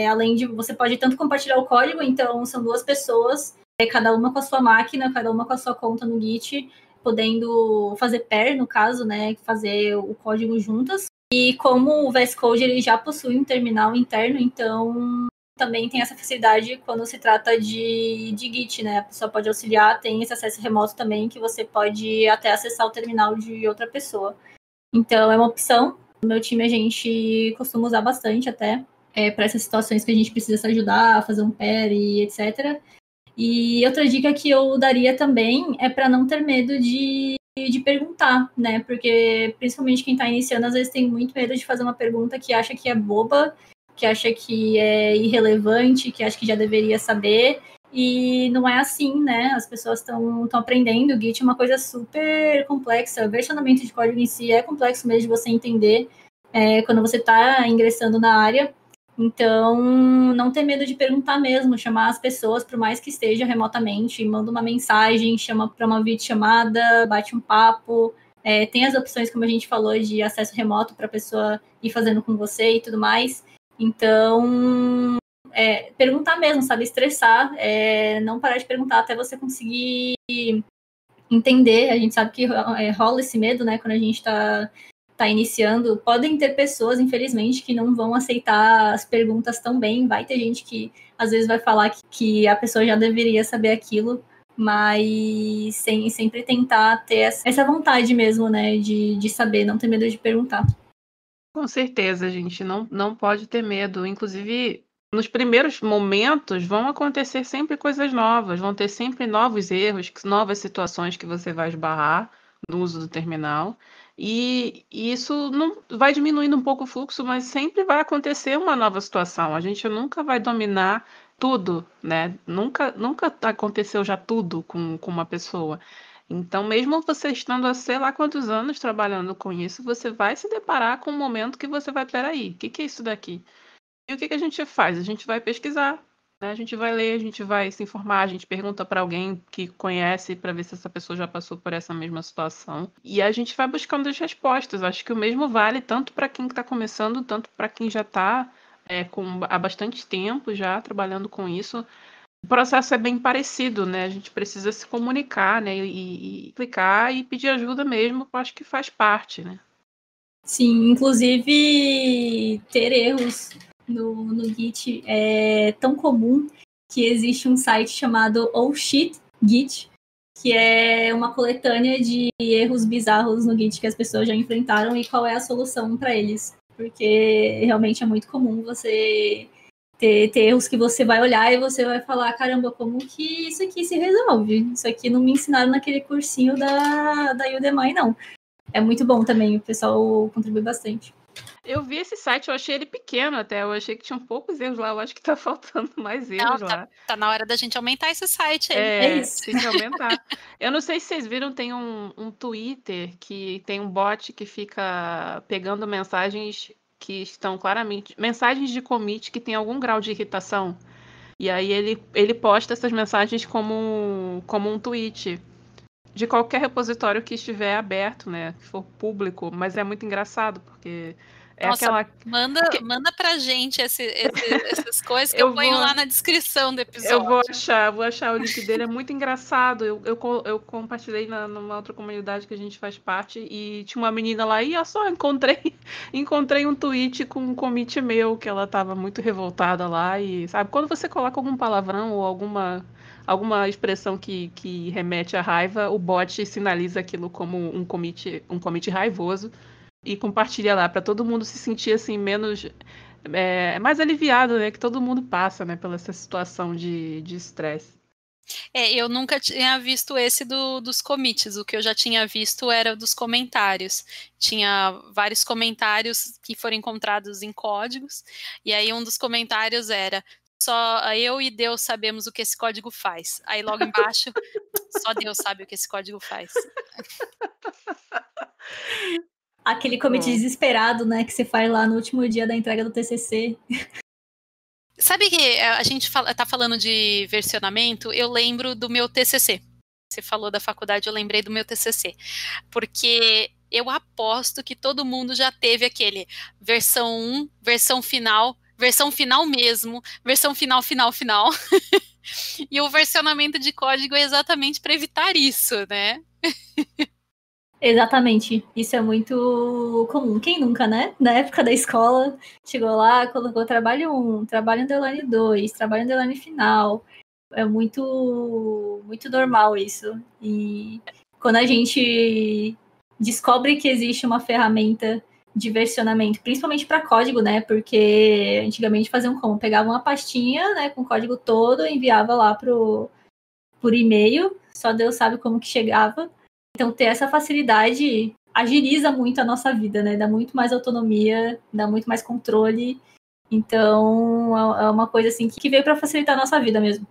Além de você pode tanto compartilhar o código, então são 2 pessoas, cada uma com a sua máquina, cada uma com a sua conta no Git, podendo fazer pair, no caso, né, fazer o código juntas. E como o VS Code ele já possui um terminal interno, então também tem essa facilidade quando se trata de Git, né? A pessoa pode auxiliar, tem esse acesso remoto também, que você pode até acessar o terminal de outra pessoa. Então, é uma opção. No meu time, a gente costuma usar bastante até para essas situações que a gente precisa se ajudar, fazer um pair e etc. E outra dica que eu daria também é para não ter medo de perguntar, né? Porque, principalmente quem está iniciando, às vezes tem muito medo de fazer uma pergunta que acha que é boba, que acha que é irrelevante, que acha que já deveria saber, e não é assim, né? As pessoas estão aprendendo. O Git é uma coisa super complexa, o versionamento de código em si é complexo mesmo de você entender quando você está ingressando na área. Então, não ter medo de perguntar mesmo, chamar as pessoas, por mais que esteja remotamente, manda uma mensagem, chama para uma videochamada, bate um papo. Tem as opções, como a gente falou, de acesso remoto para a pessoa ir fazendo com você e tudo mais. Então, perguntar mesmo, sabe? Estressar, não parar de perguntar até você conseguir entender. A gente sabe que rola esse medo, né? Quando a gente tá iniciando. Podem ter pessoas, infelizmente, que não vão aceitar as perguntas tão bem. Vai ter gente que, às vezes, vai falar que a pessoa já deveria saber aquilo, mas sempre tentar ter essa vontade mesmo, né? De saber, não ter medo de perguntar. Com certeza, gente, não pode ter medo. Inclusive, nos primeiros momentos vão acontecer sempre coisas novas, vão ter sempre novos erros, novas situações que você vai esbarrar no uso do terminal. E isso não vai diminuindo um pouco o fluxo, mas sempre vai acontecer uma nova situação. A gente nunca vai dominar tudo, né? Nunca aconteceu já tudo com uma pessoa. Então, mesmo você estando há sei lá quantos anos trabalhando com isso, você vai se deparar com um momento que você vai, peraí, o que é isso daqui? E o que a gente faz? A gente vai pesquisar, né? A gente vai ler, a gente vai se informar, a gente pergunta para alguém que conhece para ver se essa pessoa já passou por essa mesma situação. E a gente vai buscando as respostas. Acho que o mesmo vale tanto para quem está começando, tanto para quem já está há bastante tempo já trabalhando com isso. O processo é bem parecido, né? A gente precisa se comunicar, né? E explicar e pedir ajuda mesmo, eu acho que faz parte, né? Sim, inclusive ter erros no Git é tão comum que existe um site chamado Oh Shit Git, que é uma coletânea de erros bizarros no Git que as pessoas já enfrentaram e qual é a solução para eles. Porque realmente é muito comum você ter erros que você vai olhar e você vai falar, caramba, como que isso aqui se resolve? Isso aqui não me ensinaram naquele cursinho da Udemy, não. É muito bom também, o pessoal contribui bastante. Eu vi esse site, eu achei ele pequeno até, eu achei que tinham poucos erros lá, eu acho que tá faltando mais erros lá. Tá na hora da gente aumentar esse site aí. É isso. Tem que aumentar. Eu não sei se vocês viram, tem um Twitter que tem um bot que fica pegando mensagens que estão claramente... Mensagens de commit que tem algum grau de irritação. E aí ele posta essas mensagens como um tweet de qualquer repositório que estiver aberto, né? Que for público, mas é muito engraçado, porque Nossa, manda pra gente essas coisas que eu ponho lá na descrição do episódio. Eu vou achar o link dele, é muito engraçado. Eu compartilhei numa outra comunidade que a gente faz parte e tinha uma menina lá e só encontrei um tweet com um commit meu, que ela tava muito revoltada lá e, sabe, quando você coloca algum palavrão ou alguma expressão que remete à raiva, o bot sinaliza aquilo como um commit raivoso e compartilha lá para todo mundo se sentir assim menos é mais aliviado, né? Que todo mundo passa, né? Pela essa situação de estresse. Eu nunca tinha visto esse dos commits. O que eu já tinha visto era dos comentários. Tinha vários comentários que foram encontrados em códigos. E aí um dos comentários era: só eu e Deus sabemos o que esse código faz. Aí logo embaixo, só Deus sabe o que esse código faz. Aquele commit desesperado, né, que você faz lá no último dia da entrega do TCC. Sabe que a gente tá falando de versionamento, eu lembro do meu TCC. Você falou da faculdade, eu lembrei do meu TCC. Porque eu aposto que todo mundo já teve aquele versão 1, versão final mesmo, versão final. E o versionamento de código é exatamente para evitar isso, né? Exatamente. Isso é muito comum. Quem nunca, né? Na época da escola, chegou lá, colocou trabalho 1, trabalho underline 2, trabalho underline final. É muito, muito normal isso. E quando a gente descobre que existe uma ferramenta de versionamento, principalmente para código, né? Porque antigamente faziam como? Pegavam uma pastinha, né, com o código todo, enviava lá por e-mail, só Deus sabe como que chegava. Então, ter essa facilidade agiliza muito a nossa vida, né? Dá muito mais autonomia, dá muito mais controle. Então, é uma coisa assim que veio para facilitar a nossa vida mesmo.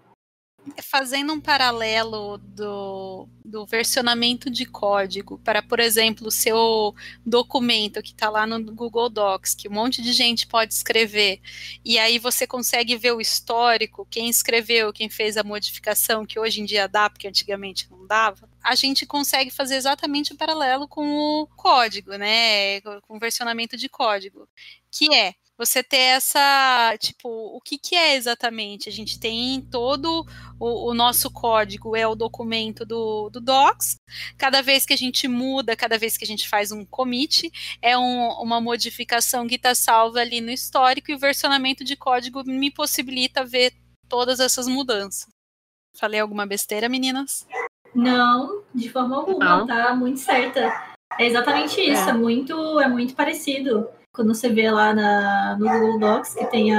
Fazendo um paralelo do versionamento de código para, por exemplo, o seu documento que está lá no Google Docs, que um monte de gente pode escrever, e aí você consegue ver o histórico, quem escreveu, quem fez a modificação, que hoje em dia dá, porque antigamente não dava, a gente consegue fazer exatamente o paralelo com o código, né, com o versionamento de código, que é você ter essa, tipo, o que é exatamente? A gente tem todo o nosso código, é o documento do Docs. Cada vez que a gente muda, cada vez que a gente faz um commit, é uma modificação que está salva ali no histórico, e o versionamento de código me possibilita ver todas essas mudanças. Falei alguma besteira, meninas? Não, de forma alguma, Não. Tá muito certa. É exatamente isso, é muito parecido. Quando você vê lá no Google Docs que tem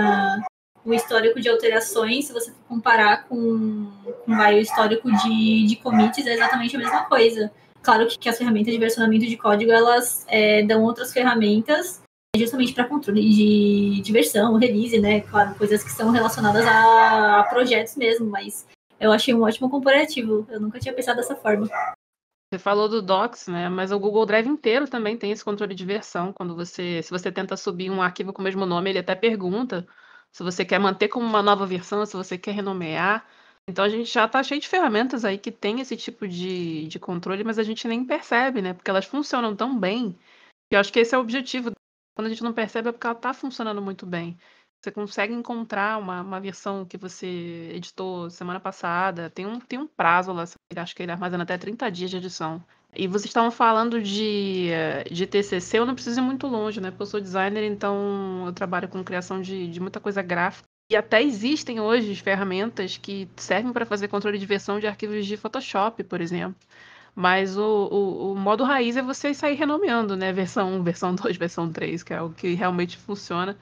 o histórico de alterações, se você for comparar com o histórico de commits, é exatamente a mesma coisa. Claro que as ferramentas de versionamento de código, elas dão outras ferramentas justamente para controle de versão, release, né? Claro, coisas que são relacionadas a projetos mesmo, mas eu achei um ótimo comparativo. Eu nunca tinha pensado dessa forma. Você falou do Docs, né? Mas o Google Drive inteiro também tem esse controle de versão. Se você tenta subir um arquivo com o mesmo nome, ele até pergunta se você quer manter como uma nova versão, se você quer renomear. Então a gente já está cheio de ferramentas aí que tem esse tipo de controle, mas a gente nem percebe, né? Porque elas funcionam tão bem que eu acho que esse é o objetivo. Quando a gente não percebe é porque ela está funcionando muito bem. Você consegue encontrar uma versão que você editou semana passada, tem um prazo lá, acho que ele armazena até 30 dias de edição. E vocês estavam falando de TCC, eu não preciso ir muito longe, né? Porque eu sou designer, então eu trabalho com criação de muita coisa gráfica. E até existem hoje ferramentas que servem para fazer controle de versão de arquivos de Photoshop, por exemplo. Mas o modo raiz é você sair renomeando, né? Versão 1, versão 2, versão 3, que é o que realmente funciona.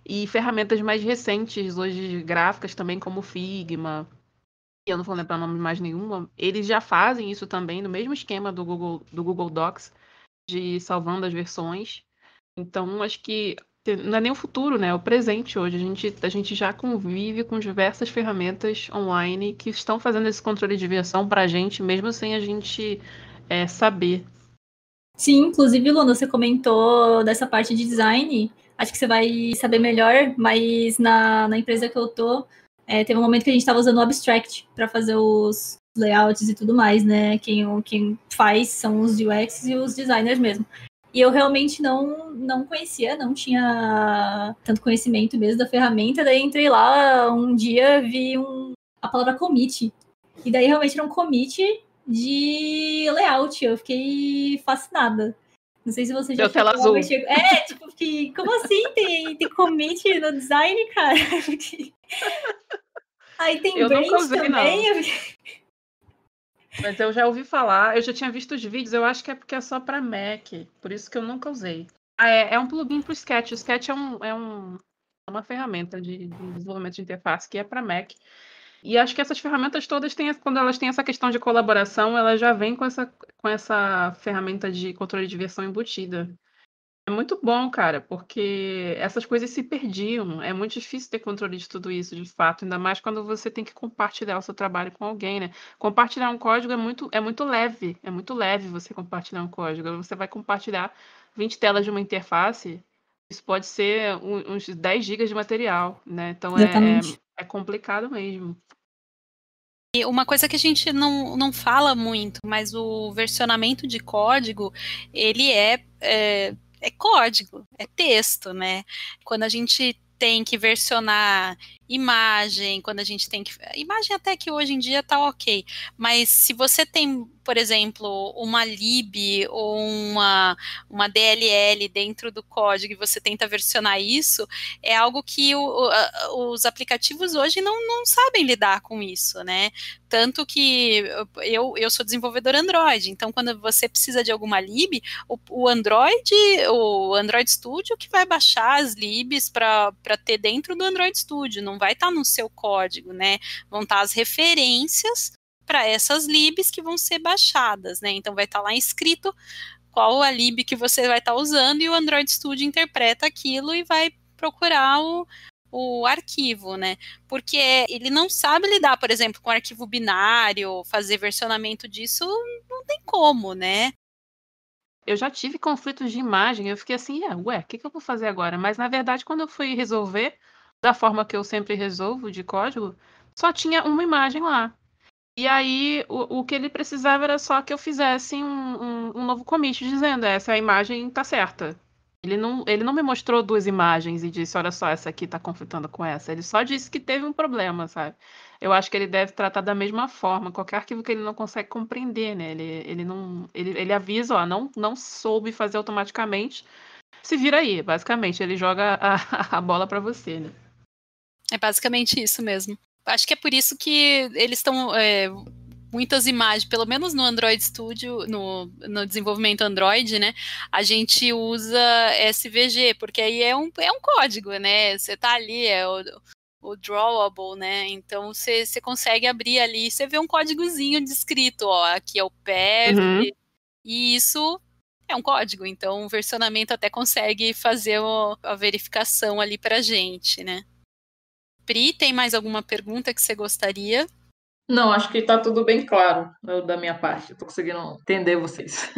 E ferramentas mais recentes, hoje gráficas também, como o Figma, e eu não vou lembrar o nome de mais nenhuma, eles já fazem isso também, no mesmo esquema do Google Docs, de salvando as versões. Então, acho que não é nem o futuro, né? É o presente hoje. A gente já convive com diversas ferramentas online que estão fazendo esse controle de versão para a gente, mesmo sem a gente saber. Sim, inclusive, Luna, você comentou dessa parte de design. Acho que você vai saber melhor, mas na empresa que eu tô, teve um momento que a gente estava usando o Abstract para fazer os layouts e tudo mais, né? Quem faz são os UX e os designers mesmo. E eu realmente não conhecia, não tinha tanto conhecimento mesmo da ferramenta. Daí entrei lá, um dia vi a palavra commit. E daí realmente era um commit de layout. Eu fiquei fascinada. Não sei se você já Deu tela azul. Tipo, fiquei, como assim? Tem commit no design, cara? Aí tem eu nunca branch usei, também. não. Mas eu já ouvi falar, eu já tinha visto os vídeos, eu acho que é porque é só para Mac, por isso que eu nunca usei. É um plugin pro Sketch. O Sketch é um É uma ferramenta de desenvolvimento de interface que é para Mac. E acho que essas ferramentas todas têm, quando elas têm essa questão de colaboração, elas já vêm com essa ferramenta de controle de versão embutida. É muito bom, cara, porque essas coisas se perdiam. É muito difícil ter controle de tudo isso, de fato, ainda mais quando você tem que compartilhar o seu trabalho com alguém, né? Compartilhar um código é muito leve você compartilhar um código. Você vai compartilhar 20 telas de uma interface, isso pode ser uns 10 gigas de material, né? Então Exatamente. é complicado mesmo. E uma coisa que a gente não fala muito, mas o versionamento de código, ele é código, é texto, né? Quando a gente tem que versionar imagem, quando a gente tem que... Imagem até que hoje em dia tá ok, mas se você tem, por exemplo, uma lib ou uma DLL dentro do código e você tenta versionar isso, é algo que os aplicativos hoje não sabem lidar com isso, né? Tanto que eu sou desenvolvedor Android, então quando você precisa de alguma lib, o Android Studio que vai baixar as libs para ter dentro do Android Studio, não vai estar no seu código, né? Vão estar as referências para essas libs que vão ser baixadas, né? Então vai estar lá escrito qual a lib que você vai estar usando e o Android Studio interpreta aquilo e vai procurar o arquivo, né? Porque ele não sabe lidar, por exemplo, com arquivo binário, fazer versionamento disso, não tem como, né? Eu já tive conflitos de imagem, eu fiquei assim, ué, o que eu vou fazer agora? Mas, na verdade, quando eu fui resolver, da forma que eu sempre resolvo, de código, só tinha uma imagem lá. E aí, o que ele precisava era só que eu fizesse um novo commit, dizendo, essa imagem tá certa. Ele não me mostrou duas imagens e disse, olha só, essa aqui tá conflitando com essa. Ele só disse que teve um problema, sabe? Eu acho que ele deve tratar da mesma forma, qualquer arquivo que ele não consegue compreender, né? Ele avisa, ó, não soube fazer automaticamente, se vira aí, basicamente. Ele joga a bola para você, né? É basicamente isso mesmo. Acho que é por isso que eles estão... muitas imagens, pelo menos no Android Studio, no desenvolvimento Android, né, a gente usa SVG, porque aí é um código, né, você tá ali, o drawable, né, então você consegue abrir ali, você vê um códigozinho descrito, ó, aqui é o path, e isso é um código, então o versionamento até consegue fazer a verificação ali pra gente, né. Pri, tem mais alguma pergunta que você gostaria? Não, acho que está tudo bem claro da minha parte. Estou conseguindo entender vocês.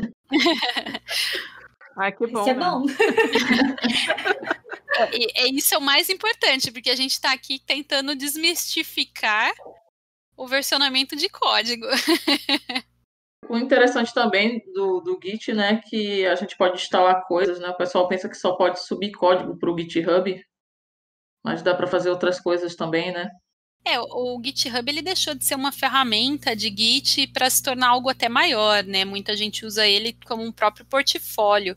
Ai, que bom, Isso é né? bom. Isso é o mais importante, porque a gente está aqui tentando desmistificar o versionamento de código. O interessante também do Git, né, que a gente pode instalar coisas, né? O pessoal pensa que só pode subir código para o GitHub, mas dá para fazer outras coisas também, né? O GitHub ele deixou de ser uma ferramenta de Git para se tornar algo até maior, né? Muita gente usa ele como um próprio portfólio,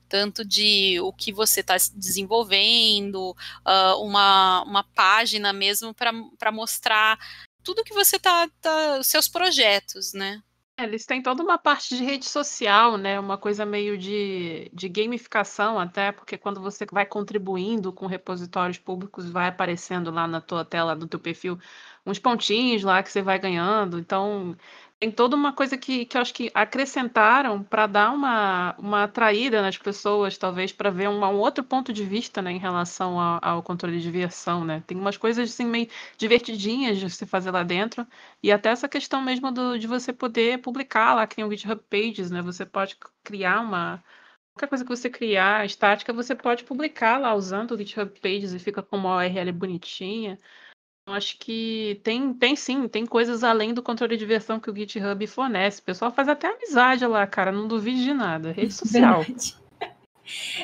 tanto de o que você está desenvolvendo, uma página mesmo para mostrar tudo que você os seus projetos, né? Eles têm toda uma parte de rede social, né? Uma coisa meio de gamificação até, porque quando você vai contribuindo com repositórios públicos, vai aparecendo lá na tua tela, no teu perfil, uns pontinhos lá que você vai ganhando. Então, tem toda uma coisa que eu acho que acrescentaram para dar uma atraída nas pessoas, talvez, para ver um outro ponto de vista, né, em relação ao controle de versão, né? Tem umas coisas assim meio divertidinhas de se fazer lá dentro. E até essa questão mesmo de você poder publicar lá, que tem o GitHub Pages, né? Você pode criar qualquer coisa que você criar, estática, você pode publicar lá usando o GitHub Pages e fica com uma URL bonitinha. Eu acho que tem coisas além do controle de versão que o GitHub fornece. O pessoal faz até amizade lá, cara, não duvide de nada. Rede social. Verdade.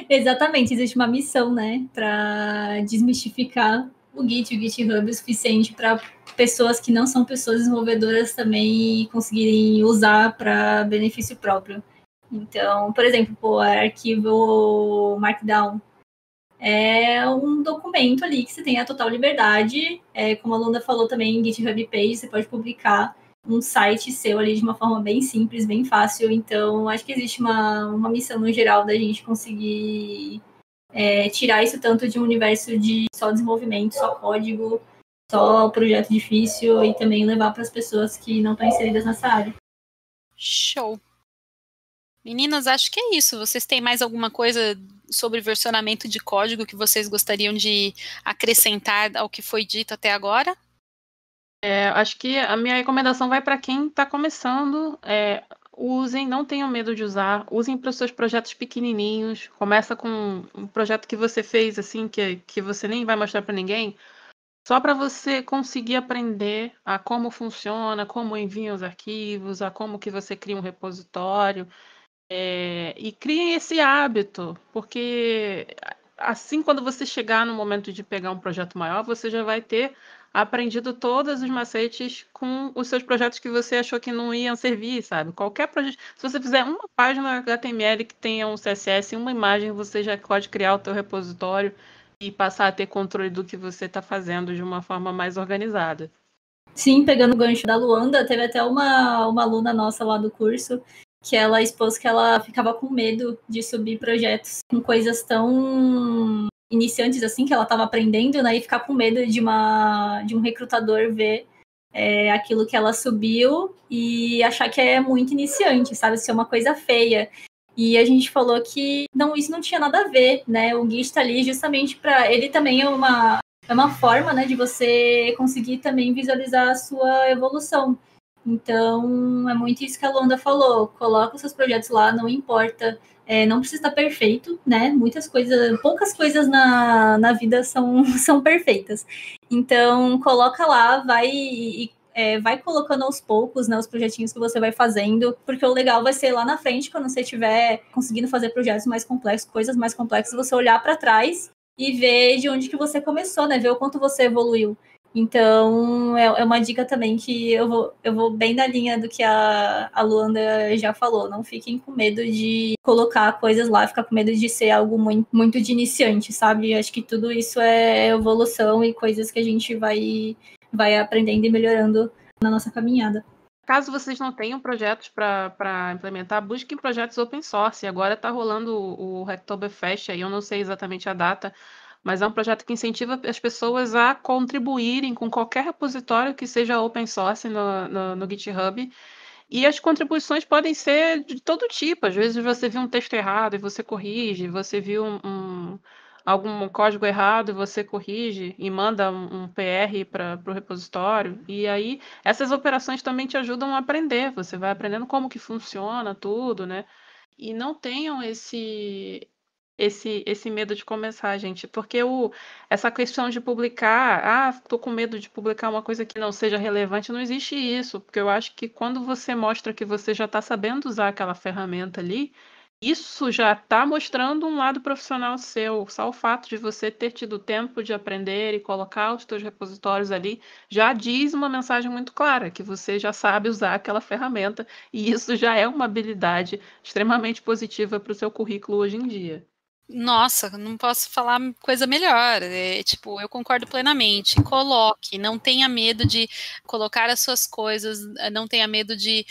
Exatamente, existe uma missão, né, para desmistificar o Git e o GitHub o suficiente para pessoas que não são pessoas desenvolvedoras também conseguirem usar para benefício próprio. Então, por exemplo, o arquivo Markdown é um documento ali que você tem a total liberdade. Como a Luna falou também, em GitHub Page, você pode publicar um site seu ali de uma forma bem simples, bem fácil. Então, acho que existe uma missão no geral da gente conseguir tirar isso tanto de um universo de só desenvolvimento, só código, só projeto difícil e também levar para as pessoas que não estão inseridas nessa área. Show. Meninas, acho que é isso. Vocês têm mais alguma coisa sobre versionamento de código que vocês gostariam de acrescentar ao que foi dito até agora? Acho que a minha recomendação vai para quem está começando. Usem, não tenham medo de usar. Usem para os seus projetos pequenininhos. Começa com um projeto que você fez, assim, que você nem vai mostrar para ninguém. Só para você conseguir aprender a como funciona, como envia os arquivos, a como que você cria um repositório. E criem esse hábito, porque assim, quando você chegar no momento de pegar um projeto maior, você já vai ter aprendido todos os macetes com os seus projetos que você achou que não iam servir, sabe? Qualquer projeto, se você fizer uma página HTML que tenha um CSS, uma imagem, você já pode criar o teu repositório e passar a ter controle do que você está fazendo de uma forma mais organizada. Sim, pegando o gancho da Luanda, teve até uma aluna nossa lá do curso que ela expôs que ela ficava com medo de subir projetos com coisas tão iniciantes assim, que ela estava aprendendo, né, e ficar com medo de um recrutador ver aquilo que ela subiu e achar que é muito iniciante, sabe, ser uma coisa feia. E a gente falou que isso não tinha nada a ver, né, o Git está ali justamente para... Ele também é uma forma, né, de você conseguir também visualizar a sua evolução. Então, é muito isso que a Luanda falou. Coloca os seus projetos lá, não importa. Não precisa estar perfeito, né? Poucas coisas na vida são perfeitas. Então, coloca lá, vai colocando aos poucos, né, os projetinhos que você vai fazendo, porque o legal vai ser lá na frente, quando você estiver conseguindo fazer projetos mais complexos, coisas mais complexas, você olhar para trás e ver de onde que você começou, né? Ver o quanto você evoluiu. Então, é uma dica também que eu vou bem na linha do que a Luanda já falou. Não fiquem com medo de colocar coisas lá, ficar com medo de ser algo muito, muito de iniciante, sabe? Acho que tudo isso é evolução e coisas que a gente vai aprendendo e melhorando na nossa caminhada. Caso vocês não tenham projetos para implementar, busquem projetos open source. Agora está rolando o Hacktoberfest, aí eu não sei exatamente a data, mas é um projeto que incentiva as pessoas a contribuírem com qualquer repositório que seja open source no GitHub. E as contribuições podem ser de todo tipo. Às vezes você viu um texto errado e você corrige, você viu algum código errado e você corrige e manda um PR para o repositório. E aí essas operações também te ajudam a aprender. Você vai aprendendo como que funciona tudo, né? E não tenham esse medo de começar, gente, porque essa questão de publicar, tô com medo de publicar uma coisa que não seja relevante, não existe isso, porque eu acho que quando você mostra que você já está sabendo usar aquela ferramenta ali, isso já está mostrando um lado profissional seu. Só o fato de você ter tido tempo de aprender e colocar os seus repositórios ali já diz uma mensagem muito clara, que você já sabe usar aquela ferramenta, e isso já é uma habilidade extremamente positiva para o seu currículo hoje em dia. Nossa, não posso falar coisa melhor. Eu concordo plenamente. Coloque, não tenha medo de colocar as suas coisas, não tenha medo de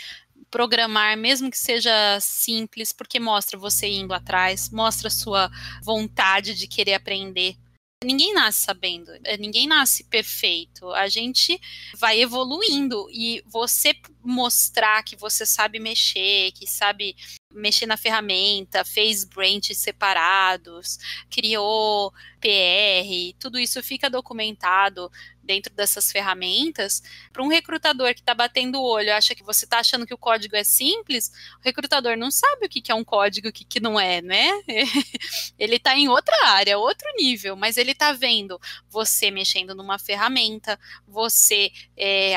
programar, mesmo que seja simples, porque mostra você indo atrás, mostra a sua vontade de querer aprender. Ninguém nasce sabendo, ninguém nasce perfeito. A gente vai evoluindo e você mostrar que você sabe mexer, que sabe mexer na ferramenta, fez branches separados, criou PR, tudo isso fica documentado dentro dessas ferramentas. Para um recrutador que está batendo o olho, acha que você está achando que o código é simples, o recrutador não sabe o que é um código e o que não é, né? Ele está em outra área, outro nível, mas ele está vendo você mexendo numa ferramenta, você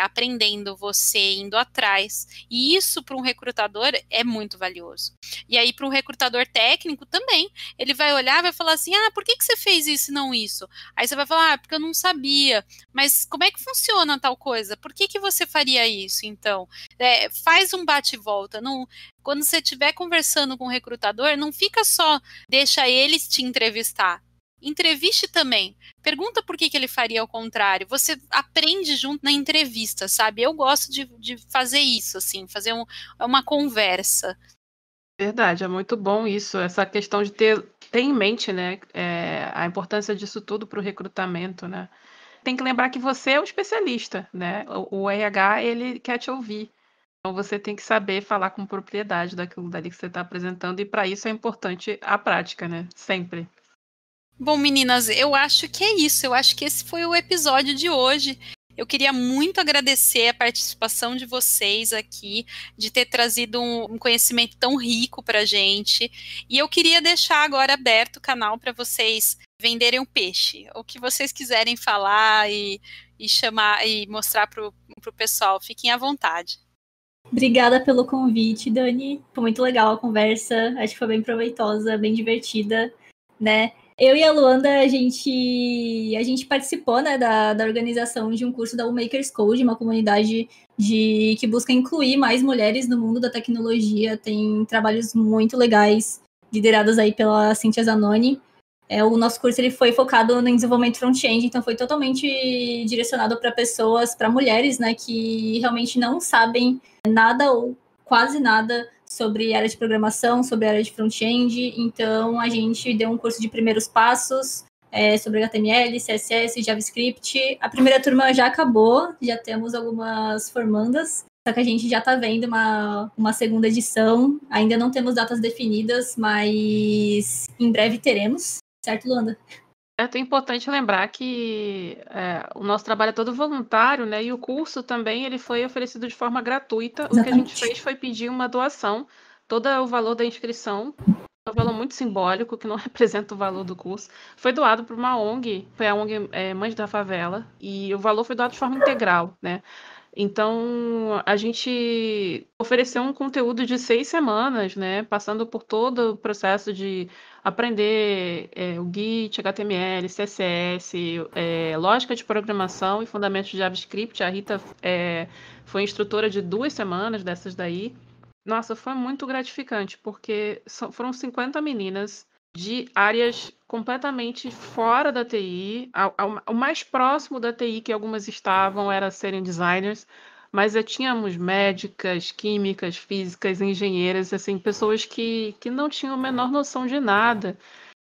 aprendendo, você indo atrás. E isso para um recrutador é muito valioso. E aí para um recrutador técnico também, ele vai olhar e vai falar assim, por que você fez isso e não isso? Aí você vai falar, porque eu não sabia. Mas como é que funciona tal coisa? Por que você faria isso, então? Faz um bate e volta. Quando você estiver conversando com o recrutador, não fica só, deixa eles te entrevistar. Entreviste também. Pergunta por que ele faria ao contrário. Você aprende junto na entrevista, sabe? Eu gosto de fazer isso, assim, fazer uma conversa. Verdade, é muito bom isso, essa questão de ter tem em mente, né, a importância disso tudo para o recrutamento, né? Tem que lembrar que você é o especialista, né? O RH, ele quer te ouvir. Então você tem que saber falar com propriedade daquilo dali que você está apresentando, e para isso é importante a prática, né? Sempre. Bom, meninas, eu acho que é isso. Eu acho que esse foi o episódio de hoje. Eu queria muito agradecer a participação de vocês aqui, de ter trazido um conhecimento tão rico para a gente. E eu queria deixar agora aberto o canal para vocês venderem o peixe. O que vocês quiserem falar e chamar e mostrar para o pessoal. Fiquem à vontade. Obrigada pelo convite, Dani. Foi muito legal a conversa. Acho que foi bem proveitosa, bem divertida, né? Eu e a Luanda, a gente participou, né, da organização de um curso da Makers Code, uma comunidade que busca incluir mais mulheres no mundo da tecnologia. Tem trabalhos muito legais, liderados aí pela Cíntia Zanoni. O nosso curso ele foi focado no desenvolvimento front-end, então foi totalmente direcionado para pessoas, para mulheres, né, que realmente não sabem nada ou quase nada sobre área de programação, sobre área de front-end. Então, a gente deu um curso de primeiros passos sobre HTML, CSS, JavaScript. A primeira turma já acabou, já temos algumas formandas, só que a gente já está vendo uma segunda edição. Ainda não temos datas definidas, mas em breve teremos. Certo, Luanda? É importante lembrar que o nosso trabalho é todo voluntário, né? E o curso também ele foi oferecido de forma gratuita. Exatamente. O que a gente fez foi pedir uma doação. Todo o valor da inscrição, é um valor muito simbólico, que não representa o valor do curso, foi doado para uma ONG, foi a ONG Mães da Favela, e o valor foi doado de forma integral, né? Então, a gente ofereceu um conteúdo de 6 semanas, né? Passando por todo o processo de aprender o Git, HTML, CSS, lógica de programação e fundamentos de JavaScript. A Rita foi instrutora de 2 semanas dessas daí. Nossa, foi muito gratificante, porque foram 50 meninas de áreas completamente fora da TI. O mais próximo da TI que algumas estavam era serem designers, mas tínhamos médicas, químicas, físicas, engenheiras, assim, pessoas que não tinham a menor noção de nada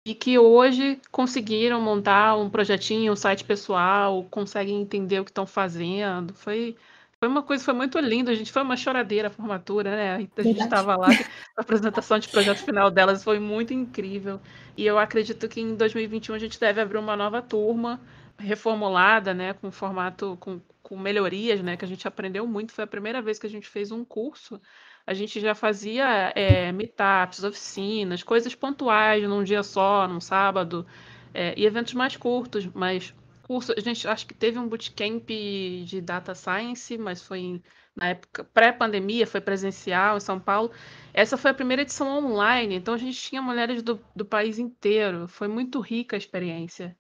e que hoje conseguiram montar um projetinho, um site pessoal, conseguem entender o que estão fazendo. Foi uma coisa, foi muito lindo. A gente foi uma choradeira a formatura, né? A gente estava lá, a apresentação de projeto final delas foi muito incrível. E eu acredito que em 2021 a gente deve abrir uma nova turma reformulada, né? Com formato, com melhorias, né? Que a gente aprendeu muito. Foi a primeira vez que a gente fez um curso. A gente já fazia meetups, oficinas, coisas pontuais num dia só, num sábado, e eventos mais curtos, mas curso, a gente acho que teve um bootcamp de Data Science, mas foi na época pré-pandemia, foi presencial em São Paulo. Essa foi a primeira edição online, então a gente tinha mulheres do país inteiro. Foi muito rica a experiência.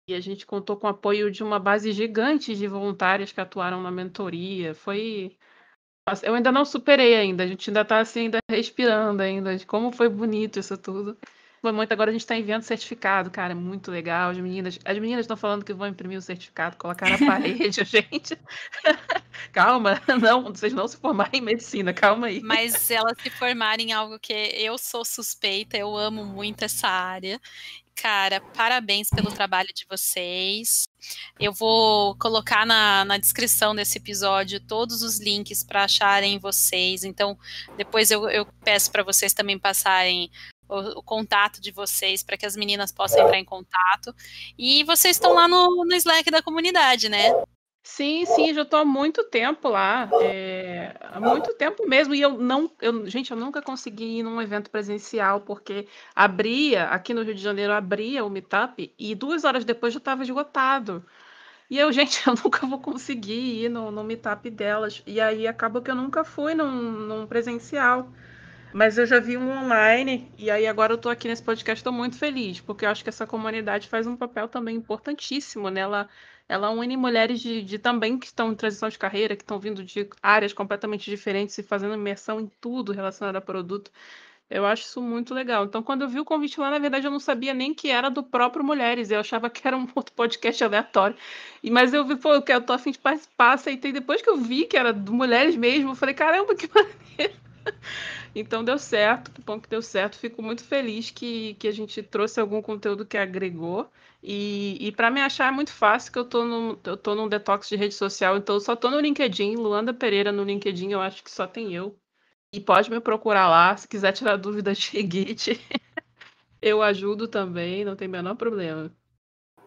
E a gente contou com o apoio de uma base gigante de voluntárias que atuaram na mentoria. Eu ainda não superei ainda, a gente ainda está assim, ainda respirando ainda, de como foi bonito isso tudo. Foi muito, agora a gente está enviando certificado, cara, é muito legal. As meninas estão falando que vão imprimir o certificado, colocar na parede, gente. Calma, não, vocês não se formarem em medicina, calma aí. Mas elas se formarem em algo que eu sou suspeita, eu amo muito essa área. Cara, parabéns pelo trabalho de vocês. Eu vou colocar na descrição desse episódio todos os links para acharem vocês. Então, depois eu peço para vocês também passarem o contato de vocês para que as meninas possam entrar em contato. E vocês estão lá no Slack da comunidade, né? Sim, já estou há muito tempo lá, há muito tempo mesmo, e gente, eu nunca consegui ir num evento presencial, porque aqui no Rio de Janeiro, abria o Meetup, e 2 horas depois já estava esgotado. E gente, eu nunca vou conseguir ir no Meetup delas, e aí acabou que eu nunca fui num presencial. Mas eu já vi um online, e aí agora eu estou aqui nesse podcast, estou muito feliz, porque eu acho que essa comunidade faz um papel também importantíssimo, né? Ela une mulheres de também que estão em transição de carreira, que estão vindo de áreas completamente diferentes e fazendo imersão em tudo relacionado a produto. Eu acho isso muito legal. Então, quando eu vi o convite lá, na verdade, eu não sabia nem que era do próprio Mulheres, eu achava que era um outro podcast aleatório. Mas eu vi, eu tô a fim de participar, aceitei. Depois que eu vi que era do Mulheres mesmo, eu falei, caramba, que maneiro. Então deu certo, que bom que deu certo. Fico muito feliz que a gente trouxe algum conteúdo que agregou. E para me achar é muito fácil, que eu tô num detox de rede social, então eu só tô no LinkedIn, Luanda Pereira no LinkedIn, eu acho que só tem eu. E pode me procurar lá, se quiser tirar dúvidas de Git, eu ajudo também, não tem o menor problema.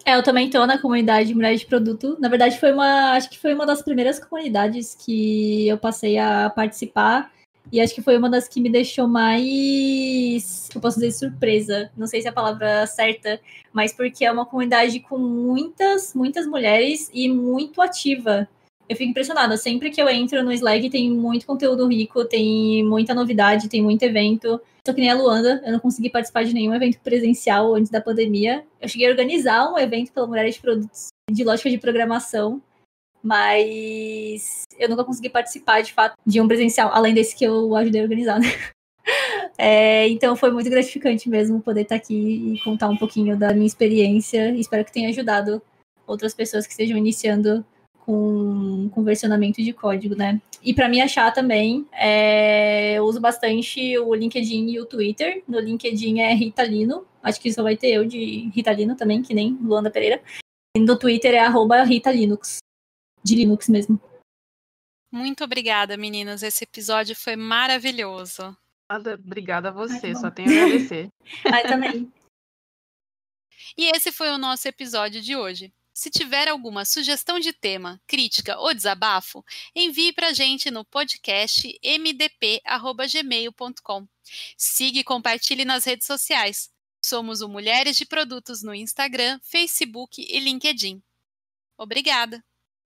Eu também tô na comunidade Mulheres de Produto. Na verdade, acho que foi uma das primeiras comunidades que eu passei a participar. E acho que foi uma das que me deixou mais, eu posso dizer, surpresa. Não sei se é a palavra certa, mas porque é uma comunidade com muitas, muitas mulheres e muito ativa. Eu fico impressionada. Sempre que eu entro no Slack, tem muito conteúdo rico, tem muita novidade, tem muito evento. Tô que nem a Luanda, eu não consegui participar de nenhum evento presencial antes da pandemia. Eu cheguei a organizar um evento pela Mulheres de Produtos de lógica de programação, mas eu nunca consegui participar, de fato, de um presencial, além desse que eu ajudei a organizar, né? Então foi muito gratificante mesmo poder estar aqui e contar um pouquinho da minha experiência. Espero que tenha ajudado outras pessoas que estejam iniciando com versionamento de código, né? E para me achar também, eu uso bastante o LinkedIn e o Twitter. No LinkedIn é Rita Lino, acho que só vai ter eu de Rita Lino também, que nem Luanda Pereira. E no Twitter é @RitaLinux, de Linux mesmo. Muito obrigada, meninas. Esse episódio foi maravilhoso. Obrigada a você, bom. só tenho a agradecer. Também. E esse foi o nosso episódio de hoje. Se tiver alguma sugestão de tema, crítica ou desabafo, envie para a gente no podcast mdp@gmail.com. Siga e compartilhe nas redes sociais. Somos o Mulheres de Produtos no Instagram, Facebook e LinkedIn. Obrigada!